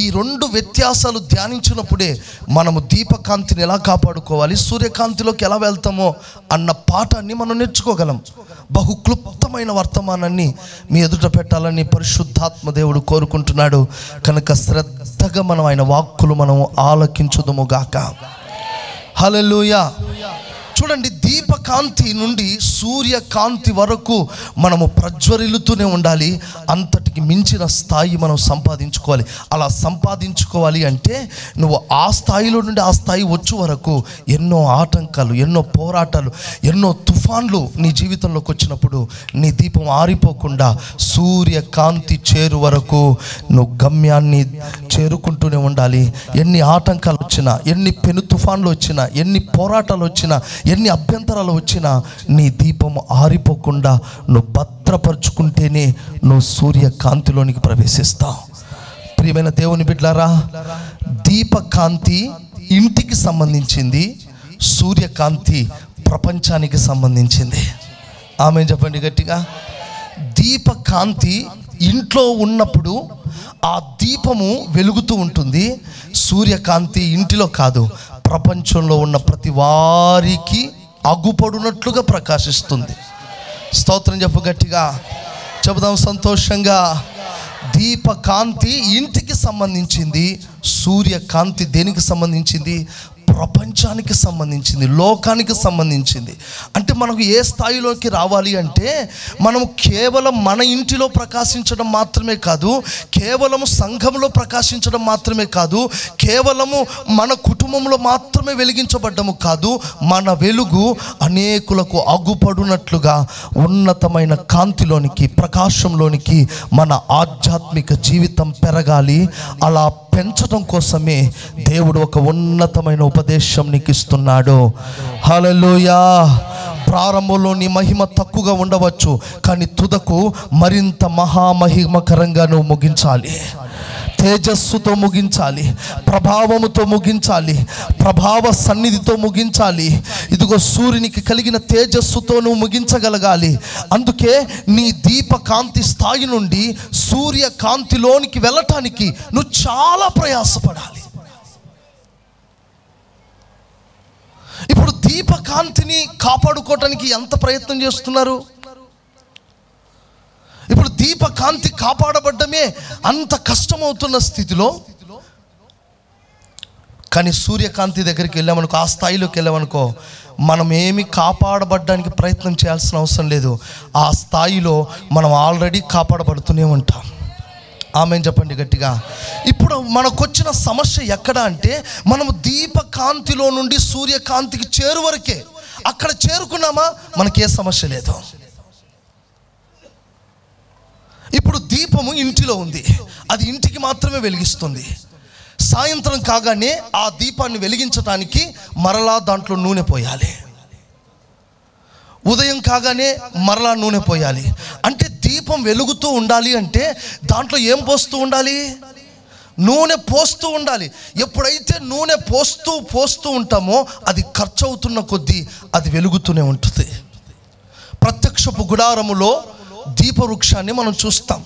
ఈ రెండు వ్యత్యాసాలు ధ్యానించినప్పుడే మనము దీపకాంతిని ఎలా కాపాడుకోవాలి, సూర్యకాంతిలోకి ఎలా వెళ్తామో అన్న పాఠాన్ని మనం నేర్చుకోగలం. బహు క్లుప్తమైన వర్తమానాన్ని మీ ఎదుట పెట్టాలని పరిశుద్ధాత్మ దేవుడు కోరుకుంటున్నాడు. కనుక శ్రద్ధగా మనం ఆయన వాక్కులు మనం ఆలకించుదుము గాక. హల్లెలూయా. చూడండి, దీపకాంతి నుండి సూర్యకాంతి వరకు మనము ప్రజ్వరిల్లుతూనే ఉండాలి. అంతటికి మించిన స్థాయి మనం సంపాదించుకోవాలి. అలా సంపాదించుకోవాలి అంటే నువ్వు ఆ స్థాయిలో నుండి ఆ స్థాయి వచ్చే వరకు ఎన్నో ఆటంకాలు, ఎన్నో పోరాటాలు, ఎన్నో తుఫాన్లు నీ జీవితంలోకి వచ్చినప్పుడు నీ దీపం ఆరిపోకుండా సూర్యకాంతి చేరు వరకు నువ్వు గమ్యాన్ని చేరుకుంటూనే ఉండాలి. ఎన్ని ఆటంకాలు వచ్చినా, ఎన్ని పెను తుఫాన్లు వచ్చినా, ఎన్ని పోరాటాలు వచ్చినా, ఎన్ని అభ్యంతరాలు వచ్చినా నీ దీపము ఆరిపోకుండా నువ్వు భద్రపరుచుకుంటేనే నువ్వు సూర్యకాంతిలోనికి ప్రవేశిస్తావు. ప్రియమైన దేవుని బిడ్డలారా, దీపకాంతి ఇంటికి సంబంధించింది, సూర్యకాంతి ప్రపంచానికి సంబంధించింది. ఆమేన్ చెప్పండి గట్టిగా. దీపకాంతి ఇంట్లో ఉన్నప్పుడు ఆ దీపము వెలుగుతూ ఉంటుంది. సూర్యకాంతి ఇంటిలో కాదు, ప్రపంచంలో ఉన్న ప్రతి వారికి అగుపడునట్లుగా ప్రకాశిస్తుంది. స్తోత్రం చెప్పు గట్టిగా, చెబుదాం సంతోషంగా. దీపకాంతి ఇంటికి సంబంధించింది, సూర్యకాంతి దేనికి సంబంధించింది? ప్రపంచానికి సంబంధించింది, లోకానికి సంబంధించింది. అంటే మనకు ఏ స్థాయిలోకి రావాలి అంటే మనము కేవలం మన ఇంటిలో ప్రకాశించడం మాత్రమే కాదు, కేవలము సంఘంలో ప్రకాశించడం మాత్రమే కాదు, కేవలము మన కుటుంబంలో మాత్రమే వెలిగించబడ్డము కాదు, మన వెలుగు అనేకులకు అగుపడునట్లుగా ఉన్నతమైన కాంతిలోనికి, ప్రకాశంలోనికి మన ఆధ్యాత్మిక జీవితం పెరగాలి. అలా పెంచడం కోసమే దేవుడు ఒక ఉన్నతమైన ఉపదేశం నీకు ఇస్తున్నాడు. హల్లెలూయా. ప్రారంభంలో నీ మహిమ తక్కువగా ఉండవచ్చు, కానీ తుదకు మరింత మహామహిమకరంగా నువ్వు ముగించాలి. తేజస్సుతో ముగించాలి, ప్రభావముతో ముగించాలి, ప్రభావ సన్నిధితో ముగించాలి. ఇదిగో సూర్యునికి కలిగిన తేజస్సుతో నువ్వు ముగించగలగాలి. అందుకే నీ దీపకాంతి స్థాయి నుండి సూర్యకాంతిలోనికి వెళ్ళటానికి నువ్వు చాలా ప్రయాసపడాలి. ఇప్పుడు దీపకాంతిని కాపాడుకోవటానికి ఎంత ప్రయత్నం చేస్తున్నారు? ఇప్పుడు దీపకాంతి కాపాడబడ్డమే అంత కష్టమవుతున్న స్థితిలో, కానీ సూర్యకాంతి దగ్గరికి వెళ్ళామనుకో, ఆ స్థాయిలోకి వెళ్ళామనుకో, మనం ఏమి కాపాడబడ్డానికి ప్రయత్నం చేయాల్సిన అవసరం లేదు. ఆ స్థాయిలో మనం ఆల్రెడీ కాపాడబడుతూనే ఉంటాం. ఆమేన్ చెప్పండి గట్టిగా. ఇప్పుడు మనకు వచ్చిన సమస్య ఎక్కడ అంటే, మనము దీపకాంతిలో నుండి సూర్యకాంతికి చేరు వరకే. అక్కడ చేరుకున్నామా మనకే సమస్య లేదు. ఇప్పుడు దీపము ఇంటిలో ఉంది, అది ఇంటికి మాత్రమే వెలిగిస్తుంది. సాయంత్రం కాగానే ఆ దీపాన్ని వెలిగించడానికి మరలా దాంట్లో నూనె పోయాలి. ఉదయం కాగానే మరలా నూనె పోయాలి. అంటే దీపం వెలుగుతూ ఉండాలి అంటే దాంట్లో ఏం పోస్తూ ఉండాలి? నూనె పోస్తూ ఉండాలి. ఎప్పుడైతే నూనె పోస్తూ ఉంటామో అది ఖర్చు అవుతున్న కొద్దీ అది వెలుగుతూనే ఉంటుంది. ప్రత్యక్షపు గుడారములో దీపవృక్షాన్ని మనం చూస్తాం.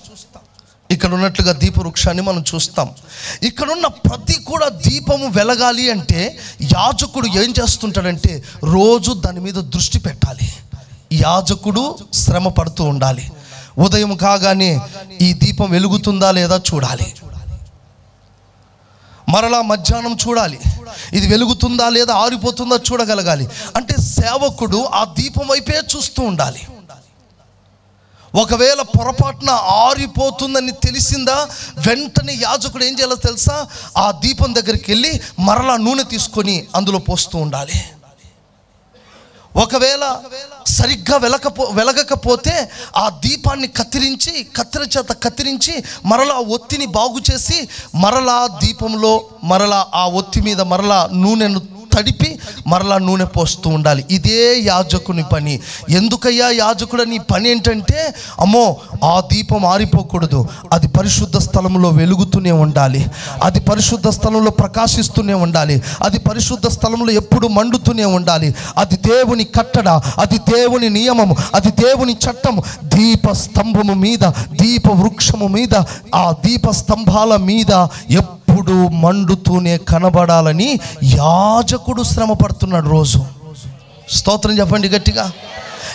ఇక్కడ ఉన్నట్లుగా దీపవృక్షాన్ని మనం చూస్తాం. ఇక్కడున్న ప్రతి కూడా దీపము వెలగాలి అంటే యాజకుడు ఏం చేస్తుంటాడంటే రోజు దాని మీద దృష్టి పెట్టాలి. యాజకుడు శ్రమ పడుతూ ఉండాలి. ఉదయం కాగానే ఈ దీపం వెలుగుతుందా లేదా చూడాలి, మరలా మధ్యాహ్నం చూడాలి, ఇది వెలుగుతుందా లేదా ఆరిపోతుందా చూడగలగాలి. అంటే సేవకుడు ఆ దీపం వైపే చూస్తూ ఉండాలి. ఒకవేళ పొరపాటున ఆరిపోతుందని తెలిసిందా, వెంటనే యాజకుడు ఏం చేయాలో తెలుసా? ఆ దీపం దగ్గరికి వెళ్ళి మరలా నూనె తీసుకొని అందులో పోస్తూ ఉండాలి. ఒకవేళ సరిగ్గా వెలగకపోతే ఆ దీపాన్ని కత్తెర చేత కత్తిరించి మరలా ఒత్తిని బాగు చేసి మరలా దీపంలో మరలా ఆ ఒత్తి మీద మరలా నూనెను తడిపి మరలా నూనె పోస్తూ ఉండాలి. ఇదే యాజకుని పని. ఎందుకయ్యా యాజకుడు నీ పని ఏంటంటే, అమ్మో ఆ దీపం ఆరిపోకూడదు, అది పరిశుద్ధ స్థలంలో వెలుగుతూనే ఉండాలి, అది పరిశుద్ధ స్థలంలో ప్రకాశిస్తూనే ఉండాలి, అది పరిశుద్ధ స్థలంలో ఎప్పుడు మండుతూనే ఉండాలి. అది దేవుని కట్టడ, అది దేవుని నియమము, అది దేవుని చట్టము. దీప స్తంభము మీద, దీప వృక్షము మీద, ఆ దీప స్తంభాల మీద ఎప్పుడు మండుతూనే కనబడాలని యాజకుడు శ్రమ పడుతున్నాడు రోజు. స్తోత్రం చెప్పండి గట్టిగా.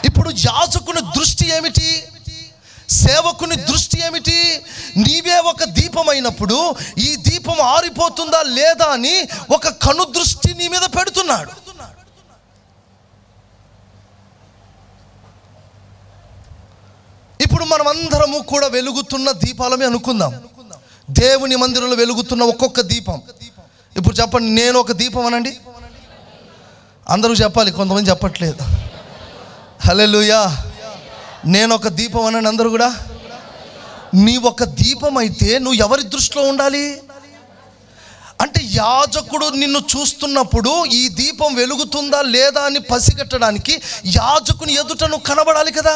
ఇప్పుడు యాజకుని దృష్టి ఏమిటి? సేవకుని దృష్టి ఏమిటి? నీవే ఒక దీపమైనప్పుడు ఈ దీపం ఆరిపోతుందా లేదా అని ఒక కనుదృష్టి నీ మీద పెడుతున్నాడు. ఇప్పుడు మనమందరము కూడా వెలుగుతున్న దీపాలమే అనుకుందాం. దేవుని మందిరంలో వెలుగుతున్న ఒక్కొక్క దీపం. ఇప్పుడు చెప్పండి, నేను ఒక దీపం అనండి. అందరూ చెప్పాలి, కొంతమంది చెప్పట్లేదు. హల్లెలూయా. నేను ఒక దీపం అనండి అందరూ కూడా. నీ ఒక దీపం అయితే నువ్వు ఎవరి దృష్టిలో ఉండాలి అంటే, యాజకుడు నిన్ను చూస్తున్నప్పుడు ఈ దీపం వెలుగుతుందా లేదా అని పసిగట్టడానికి యాజకుని ఎదుట నువ్వు కనబడాలి కదా.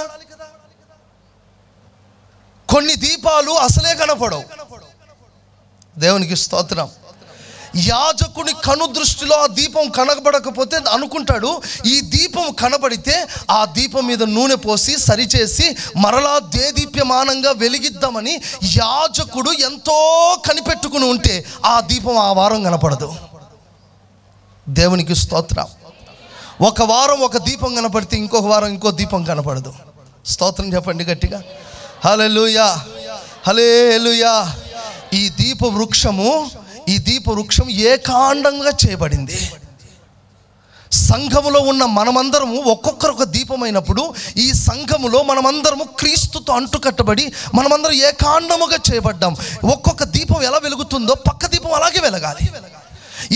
కొన్ని దీపాలు అసలే కనపడవు. దేవునికి స్తోత్రం. యాజకుని కను దృష్టిలో ఆ దీపం కనబడకపోతే అనుకుంటాడు, ఈ దీపం కనబడితే ఆ దీపం మీద నూనె పోసి సరిచేసి మరలా దేదీప్యమానంగా వెలిగిద్దామని యాజకుడు ఎంతో కనిపెట్టుకుని ఉంటే ఆ దీపం ఆ వారం కనపడదు. దేవునికి స్తోత్రం. ఒక వారం ఒక దీపం కనపడితే ఇంకొక వారం ఇంకో దీపం కనపడదు. స్తోత్రం చెప్పండి గట్టిగా. హల్లెలూయా, హల్లెలూయా. ఈ దీప వృక్షం ఏకాండంగా చేయబడింది. సంఘములో ఉన్న మనమందరము ఒక్కొక్కరు ఒక దీపమైనప్పుడు ఈ సంఘములో మనమందరము క్రీస్తుతో అంటుకట్టబడి మనమందరం ఏకాండముగా చేయబడ్డాం. ఒక్కొక్క దీపం ఎలా వెలుగుతుందో పక్క దీపం అలాగే వెలగాలి.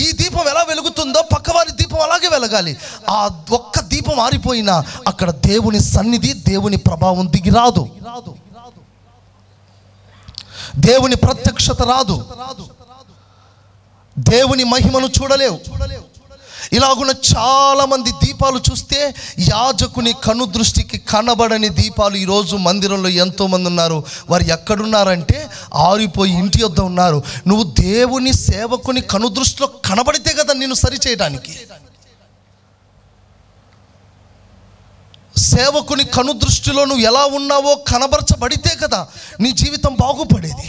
ఈ దీపం ఎలా వెలుగుతుందో పక్కవారి దీపం అలాగే వెలగాలి. ఆ ఒక్క దీపం ఆరిపోయినా అక్కడ దేవుని సన్నిధి, దేవుని ప్రభావం దిగి రాదు, దేవుని ప్రత్యక్షత రాదు, దేవుని మహిమను చూడలేవు. ఇలాగున్న చాలా మంది దీపాలు చూస్తే యాజకుని కను దృష్టికి కనబడని దీపాలు ఈరోజు మందిరంలో ఎంతోమంది ఉన్నారు. వారు ఎక్కడున్నారంటే ఆరిపోయి ఇంటి వద్ద ఉన్నారు. నువ్వు దేవుని సేవకుని కను దృష్టిలో కనబడితే కదా నిన్ను సరిచేయడానికి. సేవకుని కను దృష్టిలో నువ్వు ఎలా ఉన్నావో కనబరచబడితే కదా నీ జీవితం బాగుపడేది.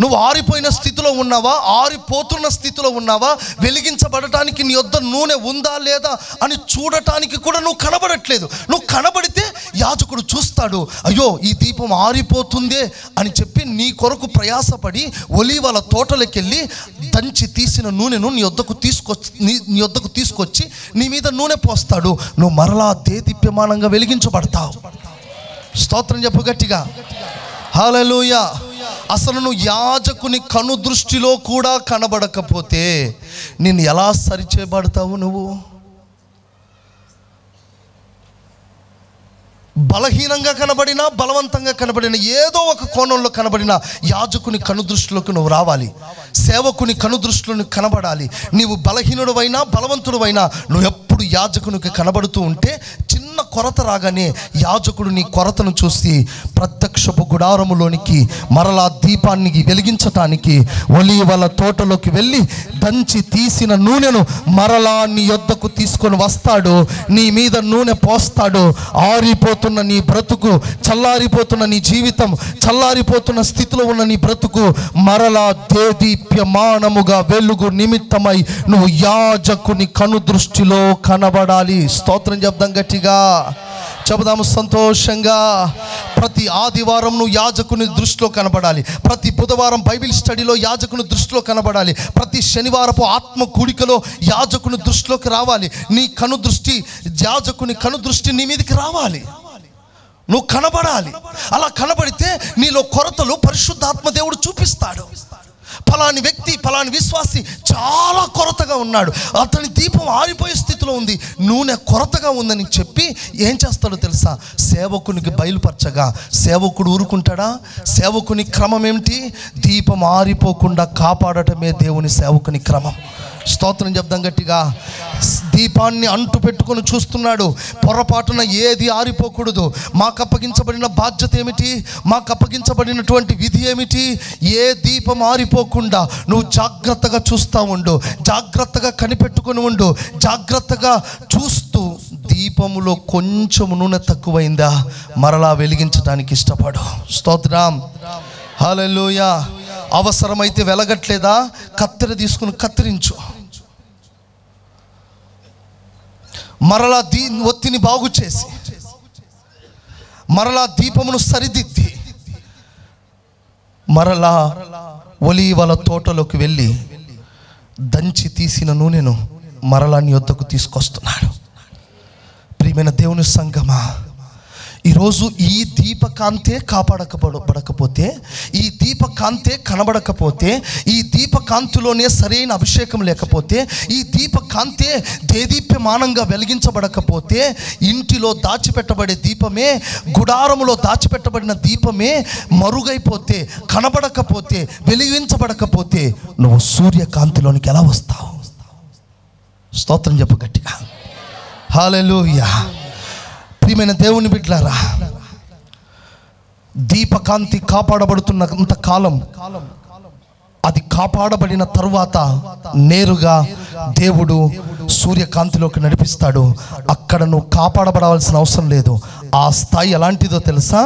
నువ్వు ఆరిపోయిన స్థితిలో ఉన్నావా, ఆరిపోతున్న స్థితిలో ఉన్నావా, వెలిగించబడటానికి నీ వద్ద నూనె ఉందా లేదా అని చూడటానికి కూడా నువ్వు కనబడట్లేదు. నువ్వు కనబడితే యాజకుడు చూస్తాడు, అయ్యో ఈ దీపం ఆరిపోతుందే అని చెప్పి నీ కొరకు ప్రయాసపడి ఒలీవల తోటలోకి వెళ్ళి దంచి తీసిన నూనెను నీ వద్దకు తీసుకొచ్చి నీ మీద నూనె పోస్తాడు. నువ్వు మరలా దేదీప్యమానంగా వెలిగించబడతావు. స్తోత్రం చెప్పు గట్టిగా. హల్లెలూయా. అసలు నువ్వు యాజకుని కను దృష్టిలో కూడా కనబడకపోతే నిన్ను ఎలా సరిచేయబడతావు? నువ్వు బలహీనంగా కనబడినా, బలవంతంగా కనబడినా, ఏదో ఒక కోణంలో కనబడినా యాజకుని కను దృష్టిలోకి నువ్వు రావాలి. సేవకుని కను దృష్టిలో కనబడాలి. నీవు బలహీనుడువైనా బలవంతుడువైనా నువ్వు ఎప్పుడు యాజకునికి కనబడుతూ ఉంటే చిన్న కొరత రాగానే యాజకుడు నీ కొరతను చూసి ప్రత్యక్షపు గుడారములోనికి మరలా దీపాన్ని వెలిగించటానికి ఒలీవల తోటలోకి వెళ్ళి దంచి తీసిన నూనెను మరలా నీ యొద్దకు తీసుకొని వస్తాడు. నీ మీద నూనె పోస్తాడు. ఆరిపోతున్న నీ బ్రతుకు, చల్లారిపోతున్న నీ జీవితం, చల్లారిపోతున్న స్థితిలో ఉన్న నీ బ్రతుకు మరలా దేదీప్యమానముగా వెలుగు నిమిత్తమై నువ్వు యాజకుని కను దృష్టిలో కనబడాలి. స్తోత్రం చెప్దాం గట్టిగా, చెబుదాము సంతోషంగా. ప్రతి ఆదివారం నువ్వు యాజకుని దృష్టిలో కనబడాలి. ప్రతి బుధవారం బైబిల్ స్టడీలో యాజకుని దృష్టిలో కనబడాలి. ప్రతి శనివారపు ఆత్మ కూడికలో యాజకుని దృష్టిలోకి రావాలి. నీ కను దృష్టి, యాజకుని కను దృష్టి నీ మీదకి రావాలి. నువ్వు కనబడాలి. అలా కనబడితే నీలో కొరతలు పరిశుద్ధాత్మ దేవుడు చూపిస్తాడు. ఫలాని వ్యక్తి, ఫలాని విశ్వాసి చాలా కొరతగా ఉన్నాడు, అతని దీపం ఆరిపోయే స్థితిలో ఉంది, నూనె కొరతగా ఉందని చెప్పి ఏం చేస్తాడో తెలుసా? సేవకునికి బయలుపరచగా సేవకుడు ఊరుకుంటాడా? సేవకుని క్రమం ఏమిటి? దీపం ఆరిపోకుండా కాపాడటమే దేవుని సేవకుని క్రమం. స్తోత్రం చెప్దాం గట్టిగా. దీపాన్ని అంటు పెట్టుకొని చూస్తున్నాడు. పొరపాటున ఏది ఆరిపోకూడదు. మాకు అప్పగించబడిన బాధ్యత ఏమిటి? మాకు అప్పగించబడినటువంటి విధి ఏమిటి? ఏ దీపం ఆరిపోకుండా నువ్వు జాగ్రత్తగా చూస్తూ ఉండు, జాగ్రత్తగా కనిపెట్టుకుని ఉండు, జాగ్రత్తగా చూస్తూ దీపములో కొంచెం నూనె తక్కువైందా మరలా వెలిగించడానికి ఇష్టపడు. స్తోత్రం, హల్లెలూయా. అవసరమైతే వెలగట్లేదా, కత్తెర తీసుకుని కత్తిరించు. మరలా ఒత్తిని బాగు చేసి, మరలా దీపమును సరిదిద్ది, మరలా ఒలీవల తోటలోకి వెళ్ళి దంచి తీసిన నూనెను మరలా నీ వద్దకు తీసుకొస్తున్నాడు. ప్రియమైన దేవుని సంగమా, ఈరోజు ఈ దీపకాంతే కాపాడకపోతే, ఈ దీపకాంతే కనబడకపోతే, ఈ దీపకాంతిలోనే సరైన అభిషేకం లేకపోతే, ఈ దీపకాంతే దేదీప్యమానంగా వెలిగించబడకపోతే, ఇంటిలో దాచిపెట్టబడే దీపమే, గుడారములో దాచిపెట్టబడిన దీపమే మరుగైపోతే, కనబడకపోతే, వెలిగించబడకపోతే నువ్వు సూర్యకాంతిలోనికి ఎలా వస్తావు? స్తోత్రం చెప్పు గట్టిగా. హల్లెలూయా. ప్రియమైన దేవుని బిడ్డలారా, దీపకాంతి కాపాడబడుతున్నంత కాలం, అది కాపాడబడిన తరువాత నేరుగా దేవుడు సూర్యకాంతిలోకి నడిపిస్తాడు. అక్కడ నువ్వు కాపాడబడవలసిన అవసరం లేదు. ఆ స్థాయి ఎలాంటిదో తెలుసా?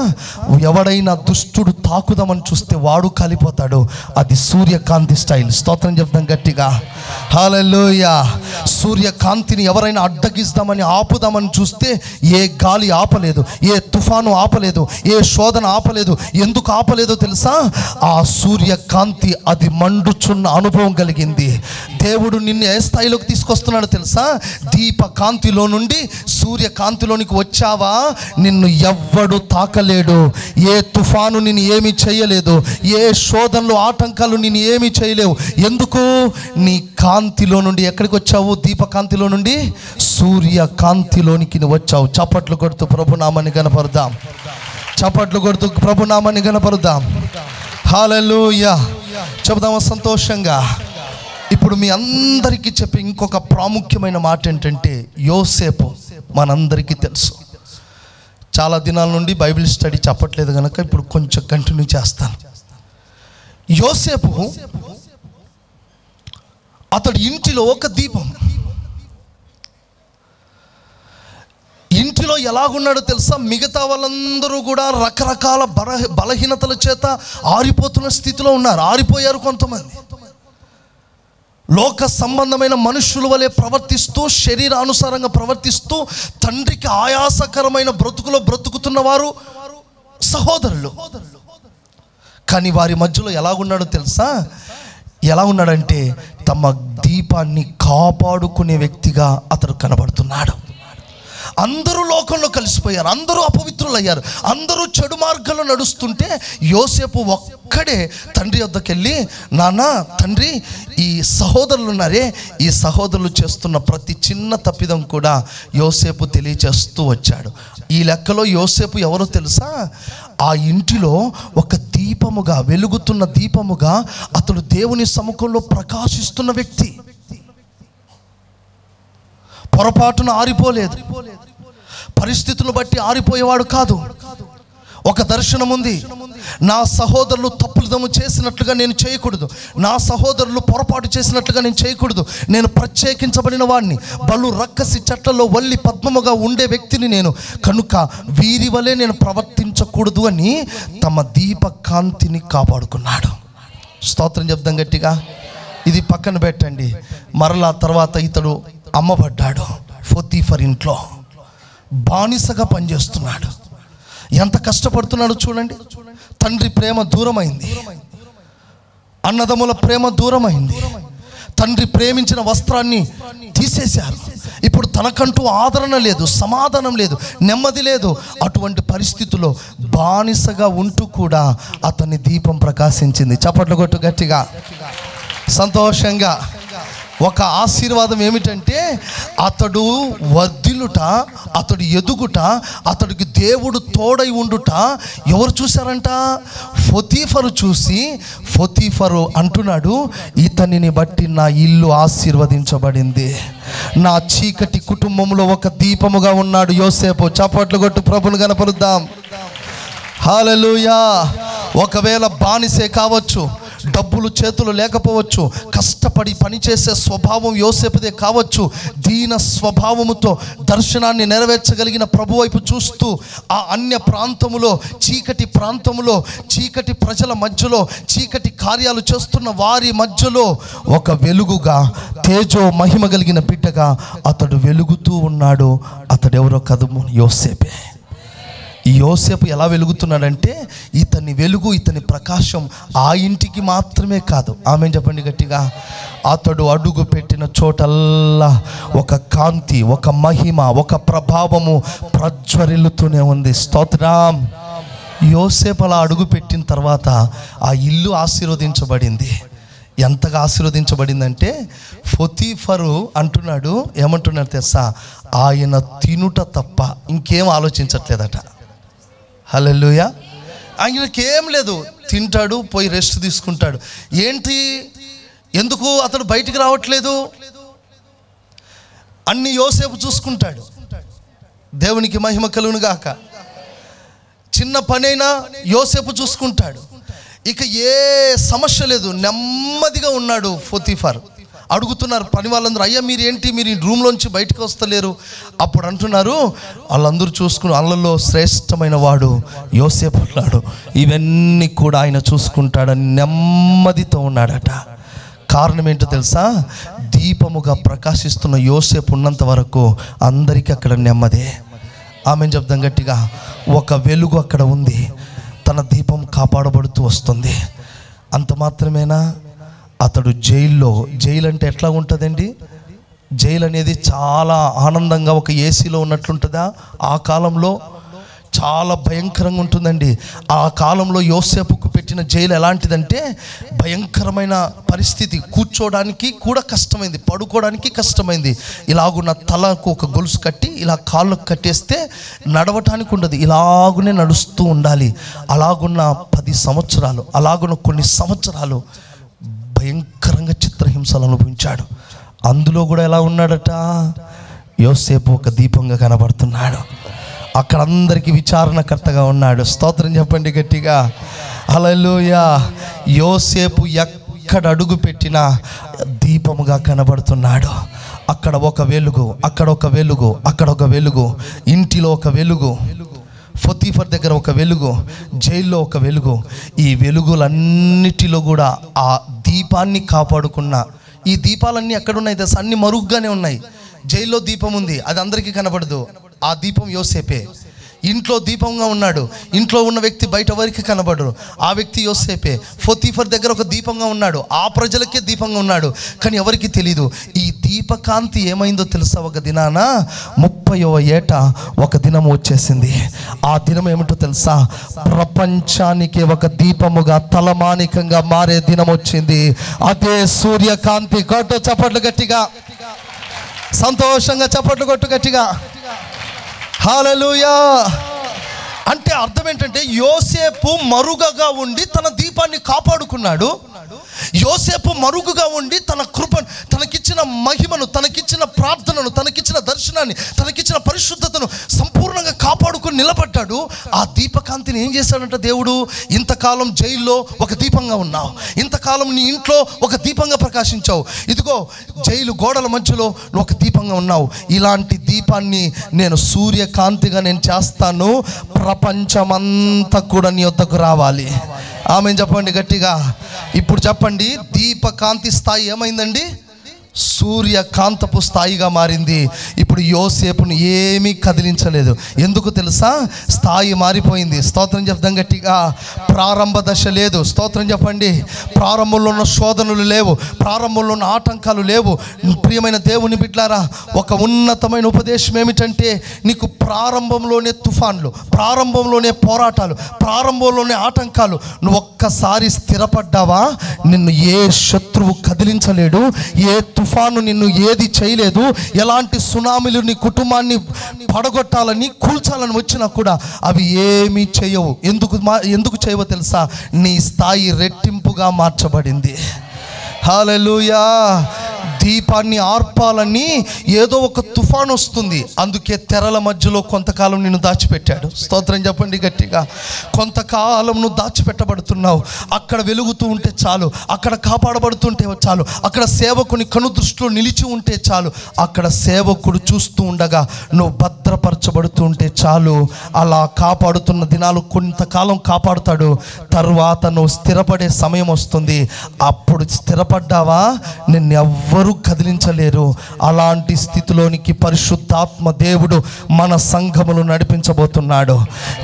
ఎవడైనా దుష్టుడు తాకుదామని చూస్తే వాడు కాలిపోతాడు. అది సూర్యకాంతి స్టైల్. స్తోత్రం చెప్తాం గట్టిగా. హల్లెలూయా. సూర్యకాంతిని ఎవరైనా అడ్డగిస్తామని ఆపుదామని చూస్తే ఏ గాలి ఆపలేదు, ఏ తుఫాను ఆపలేదు, ఏ శోధన ఆపలేదు. ఎందుకు ఆపలేదో తెలుసా? ఆ సూర్యకాంతి అది మండుచున్న అనుభవం కలిగింది. దేవుడు నిన్ను ఏ స్థాయిలోకి తీసుకొస్తున్నాడో తెలుసా? దీపకాంతిలో నుండి సూర్యకాంతిలోనికి వచ్చావా, నిన్ను ఎవ్వడు తాకలేడు. ఏ తుఫాను నిన్ను ఏమీ చేయలేదు, ఏ శోధనలు ఆటంకాలు నిన్ను ఏమీ చేయలేవు. ఎందుకు? నీ కాంతిలో నుండి ఎక్కడికి వచ్చావు? దీపకాంతిలో నుండి సూర్యకాంతిలోనికి వచ్చావు. చప్పట్లు కొడుతూ ప్రభునామాన్ని గణపరుద్దాం. చప్పట్లు కొడుతూ ప్రభునామాన్ని గణపరుద్దాం. హల్లెలూయా. చెబుదామా సంతోషంగా. ఇప్పుడు మీ అందరికీ చెప్పే ఇంకొక ప్రాముఖ్యమైన మాట ఏంటంటే, యోసేపు మనందరికీ తెలుసు. చాలా దినాల నుండి బైబిల్ స్టడీ చెప్పట్లేదు కనుక ఇప్పుడు కొంచెం కంటిన్యూ చేస్తాను. యోసేపు అతడి ఇంటిలో ఒక దీపం. ఇంటిలో ఎలాగున్నాడో తెలుసా? మిగతా వాళ్ళందరూ కూడా రకరకాల బలహీనతల చేత ఆరిపోతున్న స్థితిలో ఉన్నారు. ఆరిపోయారు కొంతమంది. లోక సంబంధమైన మనుషుల వలె ప్రవర్తిస్తూ, శరీరానుసారంగా ప్రవర్తిస్తూ, తండ్రికి ఆయాసకరమైన బ్రతుకులో బ్రతుకుతున్న వారు సహోదరులు. కానీ వారి మధ్యలో ఎలాగున్నాడో తెలుసా? ఎలా ఉన్నాడంటే తమ దీపాన్ని కాపాడుకునే వ్యక్తిగా అతడు కనబడుతున్నాడు. అందరూ లోకంలో కలిసిపోయారు, అందరూ అపవిత్రులయ్యారు, అందరూ చెడు మార్గంలో నడుస్తుంటే యోసేపు ఒక్కడే తండ్రి వద్దకు వెళ్ళి, నాన్న, తండ్రి, ఈ సహోదరులు ఉన్నారే, ఈ సహోదరులు చేస్తున్న ప్రతి చిన్న తప్పిదం కూడా యోసేపు తెలియచేస్తూ వచ్చాడు. ఈ లెక్కలో యోసేపు ఎవరో తెలుసా? ఆ ఇంటిలో ఒక దీపముగా, వెలుగుతున్న దీపముగా అతడు దేవుని సముఖంలో ప్రకాశిస్తున్న వ్యక్తి. పొరపాటున ఆరిపోలేదు, పరిస్థితులను బట్టి ఆరిపోయేవాడు కాదు. ఒక దర్శనం ఉంది. నా సహోదరులు తప్పుదము చేసినట్లుగా నేను చేయకూడదు, నా సహోదరులు పొరపాటు చేసినట్లుగా నేను చేయకూడదు. నేను ప్రత్యేకించబడిన వాడిని, బలు రక్కసి చెట్లలో వల్లి పద్మముగా ఉండే వ్యక్తిని నేను, కనుక వీరి వలె నేను ప్రవర్తించకూడదు అని తమ దీపకాంతిని కాపాడుకున్నాడు. స్తోత్రం చెప్దాం గట్టిగా. ఇది పక్కన పెట్టండి. మరలా తర్వాత ఇతడు అమ్మబడ్డాడు. పోతీఫర్ ఇంట్లో బానిసగా పనిచేస్తున్నాడు. ఎంత కష్టపడుతున్నాడో చూడండి. తండ్రి ప్రేమ దూరమైంది, అన్నదమ్ముల ప్రేమ దూరమైంది, తండ్రి ప్రేమించిన వస్త్రాన్ని తీసేశారు. ఇప్పుడు తనకంటూ ఆదరణ లేదు, సమాధానం లేదు, నెమ్మది లేదు. అటువంటి పరిస్థితుల్లో బానిసగా ఉంటూ కూడా అతని దీపం ప్రకాశించింది. చప్పట్లు కొట్టు గట్టిగా, సంతోషంగా. ఒక ఆశీర్వాదం ఏమిటంటే అతడు వర్ధిల్లుట, అతడు ఎదుగుట, అతడికి దేవుడు తోడై ఉండుట ఎవరు చూశారంట? పోతీఫరు చూసి, పోతీఫరు అంటున్నాడు, ఇతనిని బట్టి నా ఇల్లు ఆశీర్వదించబడింది, నా చీకటి కుటుంబంలో ఒక దీపముగా ఉన్నాడు యోసేపు. చప్పట్లు కొట్టు ప్రభుని కనపరుద్దాం. హల్లెలూయా. ఒకవేళ బానిసే కావచ్చు, డబ్బులు చేతులు లేకపోవచ్చు, కష్టపడి పనిచేసే స్వభావం యోసేపుదే కావచ్చు. దీన స్వభావముతో దర్శనాన్ని నెరవేర్చగలిగిన ప్రభు వైపు చూస్తూ ఆ అన్య ప్రాంతములో, చీకటి ప్రాంతములో, చీకటి ప్రజల మధ్యలో, చీకటి కార్యాలు చేస్తున్న వారి మధ్యలో ఒక వెలుగుగా, తేజో మహిమ కలిగిన బిడ్డగా అతడు వెలుగుతూ ఉన్నాడు. అతడెవరో కాదు, యోసేపే. ఈ యోసేపు ఎలా వెలుగుతున్నాడంటే ఇతని వెలుగు, ఇతని ప్రకాశం ఆ ఇంటికి మాత్రమే కాదు. ఆమె చెప్పండి గట్టిగా. అతడు అడుగు పెట్టిన చోటల్లా ఒక కాంతి, ఒక మహిమ, ఒక ప్రభావము ప్రజ్వరిల్లుతూనే ఉంది. స్తోత్రం. యోసేపు అలా అడుగు పెట్టిన తర్వాత ఆ ఇల్లు ఆశీర్వదించబడింది. ఎంతగా ఆశీర్వదించబడిందంటే పొతీఫరు అంటున్నాడు, ఏమంటున్నాడు తెలుసా? ఆయన తినుట తప్ప ఇంకేం ఆలోచించట్లేదట. హల్లెలూయా. ఆయనకేం లేదు, తింటాడు, పోయి రెస్ట్ తీసుకుంటాడు. ఏంటి, ఎందుకు అతడు బయటికి రావట్లేదు? అన్ని యోసేపు చూసుకుంటాడు. దేవునికి మహిమ కలుగును గాక. చిన్న పనైనా యోసేపు చూసుకుంటాడు. ఇక ఏ సమస్య లేదు, నెమ్మదిగా ఉన్నాడు పొతీఫర్. అడుగుతున్నారు పని వాళ్ళందరూ, అయ్యా మీరు ఏంటి, మీరు ఈ రూమ్లోంచి బయటకు వస్తలేరు? అప్పుడు అంటున్నారు, వాళ్ళందరూ చూసుకుని వాళ్ళలో శ్రేష్టమైన వాడు యోసేపు ఉన్నాడు, ఇవన్నీ కూడా ఆయన చూసుకుంటాడని నెమ్మదితో ఉన్నాడట. కారణం ఏంటో తెలుసా? దీపముగా ప్రకాశిస్తున్న యోసేపు ఉన్నంత వరకు అందరికీ అక్కడ నెమ్మదే. ఆమెను చెప్దాం గట్టిగా. ఒక వెలుగు అక్కడ ఉంది, తన దీపం కాపాడబడుతూ వస్తుంది. అంత మాత్రమేనా? అతడు జైలు అంటే ఎట్లా ఉంటుందండి? జైలు అనేది చాలా ఆనందంగా ఒక ఏసీలో ఉన్నట్లుంటుందా? ఆ కాలంలో చాలా భయంకరంగా ఉంటుందండి. ఆ కాలంలో యోసేపుకు పెట్టిన జైలు ఎలాంటిదంటే భయంకరమైన పరిస్థితి. కూర్చోడానికి కూడా కష్టమైంది, పడుకోవడానికి కష్టమైంది. ఇలాగున్న తలకు ఒక గొలుసు కట్టి ఇలా కాళ్ళకు కట్టేస్తే నడవటానికి ఉండదు, ఇలాగునే నడుస్తూ ఉండాలి. అలాగున్న 10 సంవత్సరాలు, అలాగున్న కొన్ని సంవత్సరాలు భయంకరంగా చిత్రహింసలు అనుభవించాడు. అందులో కూడా ఎలా ఉన్నాడట? యోసేపు ఒక దీపంగా కనబడుతున్నాడు. అక్కడ అందరికీ విచారణకర్తగా ఉన్నాడు. స్తోత్రం చెప్పండి గట్టిగా. హల్లెలూయా. యోసేపు ఎక్కడ అడుగు పెట్టినా దీపముగా కనబడుతున్నాడు. అక్కడ ఒక వెలుగు, అక్కడ ఒక వెలుగు, అక్కడ ఒక వెలుగు, ఇంటిలో ఒక వెలుగు, పొతీఫర్ దగ్గర ఒక వెలుగు, జైల్లో ఒక వెలుగు. ఈ వెలుగులన్నిటిలో కూడా ఆ దీపాన్ని కాపాడుకున్న, ఈ దీపాలన్నీ ఎక్కడున్నాయి తెలుసా? అన్ని మరుగుగానే ఉన్నాయి. జైల్లో దీపం ఉంది, అది అందరికీ కనబడదు. ఆ దీపం యోసేపే. ఇంట్లో దీపంగా ఉన్నాడు, ఇంట్లో ఉన్న వ్యక్తి బయట వరకు కనబడరు, ఆ వ్యక్తి యోసేపే. పొతీఫర్ దగ్గర ఒక దీపంగా ఉన్నాడు, ఆ ప్రజలకే దీపంగా ఉన్నాడు, కానీ ఎవరికి తెలీదు. ఈ దీపకాంతి ఏమైందో తెలుసా? ఒక దినాన 30వ ఏట ఒక దినం వచ్చేసింది. ఆ దినం ఏమిటో తెలుసా? ప్రపంచానికి ఒక దీపముగా, తలమానికంగా మారే దినం వచ్చింది. అదే సూర్యకాంతి. కొట్టు చప్పట్లు గట్టిగా, సంతోషంగా చప్పట్లు కొట్టు గట్టిగా. హల్లెలూయా. అంటే అర్థం ఏంటంటే యోసేపు మరుగుగా ఉండి తన దీపాన్ని కాపాడుకున్నాడు. యోసేపు మరుగుగా ఉండి తన కృపను, తనకిచ్చిన మహిమను, తనకిచ్చిన ప్రార్థనను, తనకిచ్చిన దర్శనాన్ని, తనకిచ్చిన పరిశుద్ధతను సంపూర్ణంగా కాపాడుకుని నిలబడ్డాడు. ఆ దీపకాంతిని ఏం చేశాడంట దేవుడు? ఇంతకాలం జైల్లో ఒక దీపంగా ఉన్నావు, ఇంతకాలం నీ ఇంట్లో ఒక దీపంగా ప్రకాశించావు, ఇదిగో జైలు గోడల మధ్యలో నువ్వు ఒక దీపంగా ఉన్నావు. ఇలాంటి దీపాన్ని నేను సూర్యకాంతిగా నేను చేస్తాను, ప్రపంచమంతా కూడా నీ వద్దకు రావాలి. ఆమెను చెప్పండి గట్టిగా. ఇప్పుడు చెప్పండి, దీపకాంతి స్థాయి ఏమైందండి? సూర్యకాంతపు స్థాయిగా మారింది. ఇప్పుడు యోసేపును ఏమీ కదిలించలేదు. ఎందుకు తెలుసా? స్థాయి మారిపోయింది. స్తోత్రం చెప్దాం గట్టిగా. ప్రారంభ దశ లేదు. స్తోత్రం చెప్పండి. ప్రారంభంలో ఉన్న శోధనలు లేవు, ప్రారంభంలో ఉన్న ఆటంకాలు లేవు. ప్రియమైన దేవుని బిడ్డలారా, ఒక ఉన్నతమైన ఉపదేశం ఏమిటంటే, నీకు ప్రారంభంలోనే తుఫాన్లు, ప్రారంభంలోనే పోరాటాలు, ప్రారంభంలోనే ఆటంకాలు. నువ్వు ఒక్కసారి స్థిరపడ్డావా, నిన్ను ఏ శత్రువు కదిలించలేడు, ఏ తుఫాను నిన్ను ఏది చేయలేదు. ఎలాంటి సునామీలు నీ కుటుంబాన్ని పడగొట్టాలని, కూల్చాలని వచ్చినా కూడా అవి ఏమీ చేయవు. ఎందుకు చేయవో తెలుసా? నీ స్థాయి రెట్టింపుగా మార్చబడింది. హల్లెలూయా. దీపాన్ని ఆర్పాలని ఏదో ఒక తుఫాన్ వస్తుంది. అందుకే తెరల మధ్యలో కొంతకాలం నిన్ను దాచిపెట్టాడు. స్తోత్రం చెప్పండి గట్టిగా. కొంతకాలం నువ్వు దాచిపెట్టబడుతున్నావు. అక్కడ వెలుగుతూ ఉంటే చాలు, అక్కడ కాపాడబడుతుంటే చాలు, అక్కడ సేవకుని కను దృష్టిలో నిలిచి ఉంటే చాలు, అక్కడ సేవకుడు చూస్తూ ఉండగా నువ్వు భద్రపరచబడుతూ ఉంటే చాలు. అలా కాపాడుతున్న దినాలు కొంతకాలం కాపాడుతాడు. తర్వాత నువ్వు స్థిరపడే సమయం వస్తుంది. అప్పుడు స్థిరపడ్డావా, నిన్నెవ్వరూ కదిలించలేరు. అలాంటి స్థితిలోనికి పరిశుద్ధాత్మ దేవుడు మన సంఘములు నడిపించబోతున్నాడు.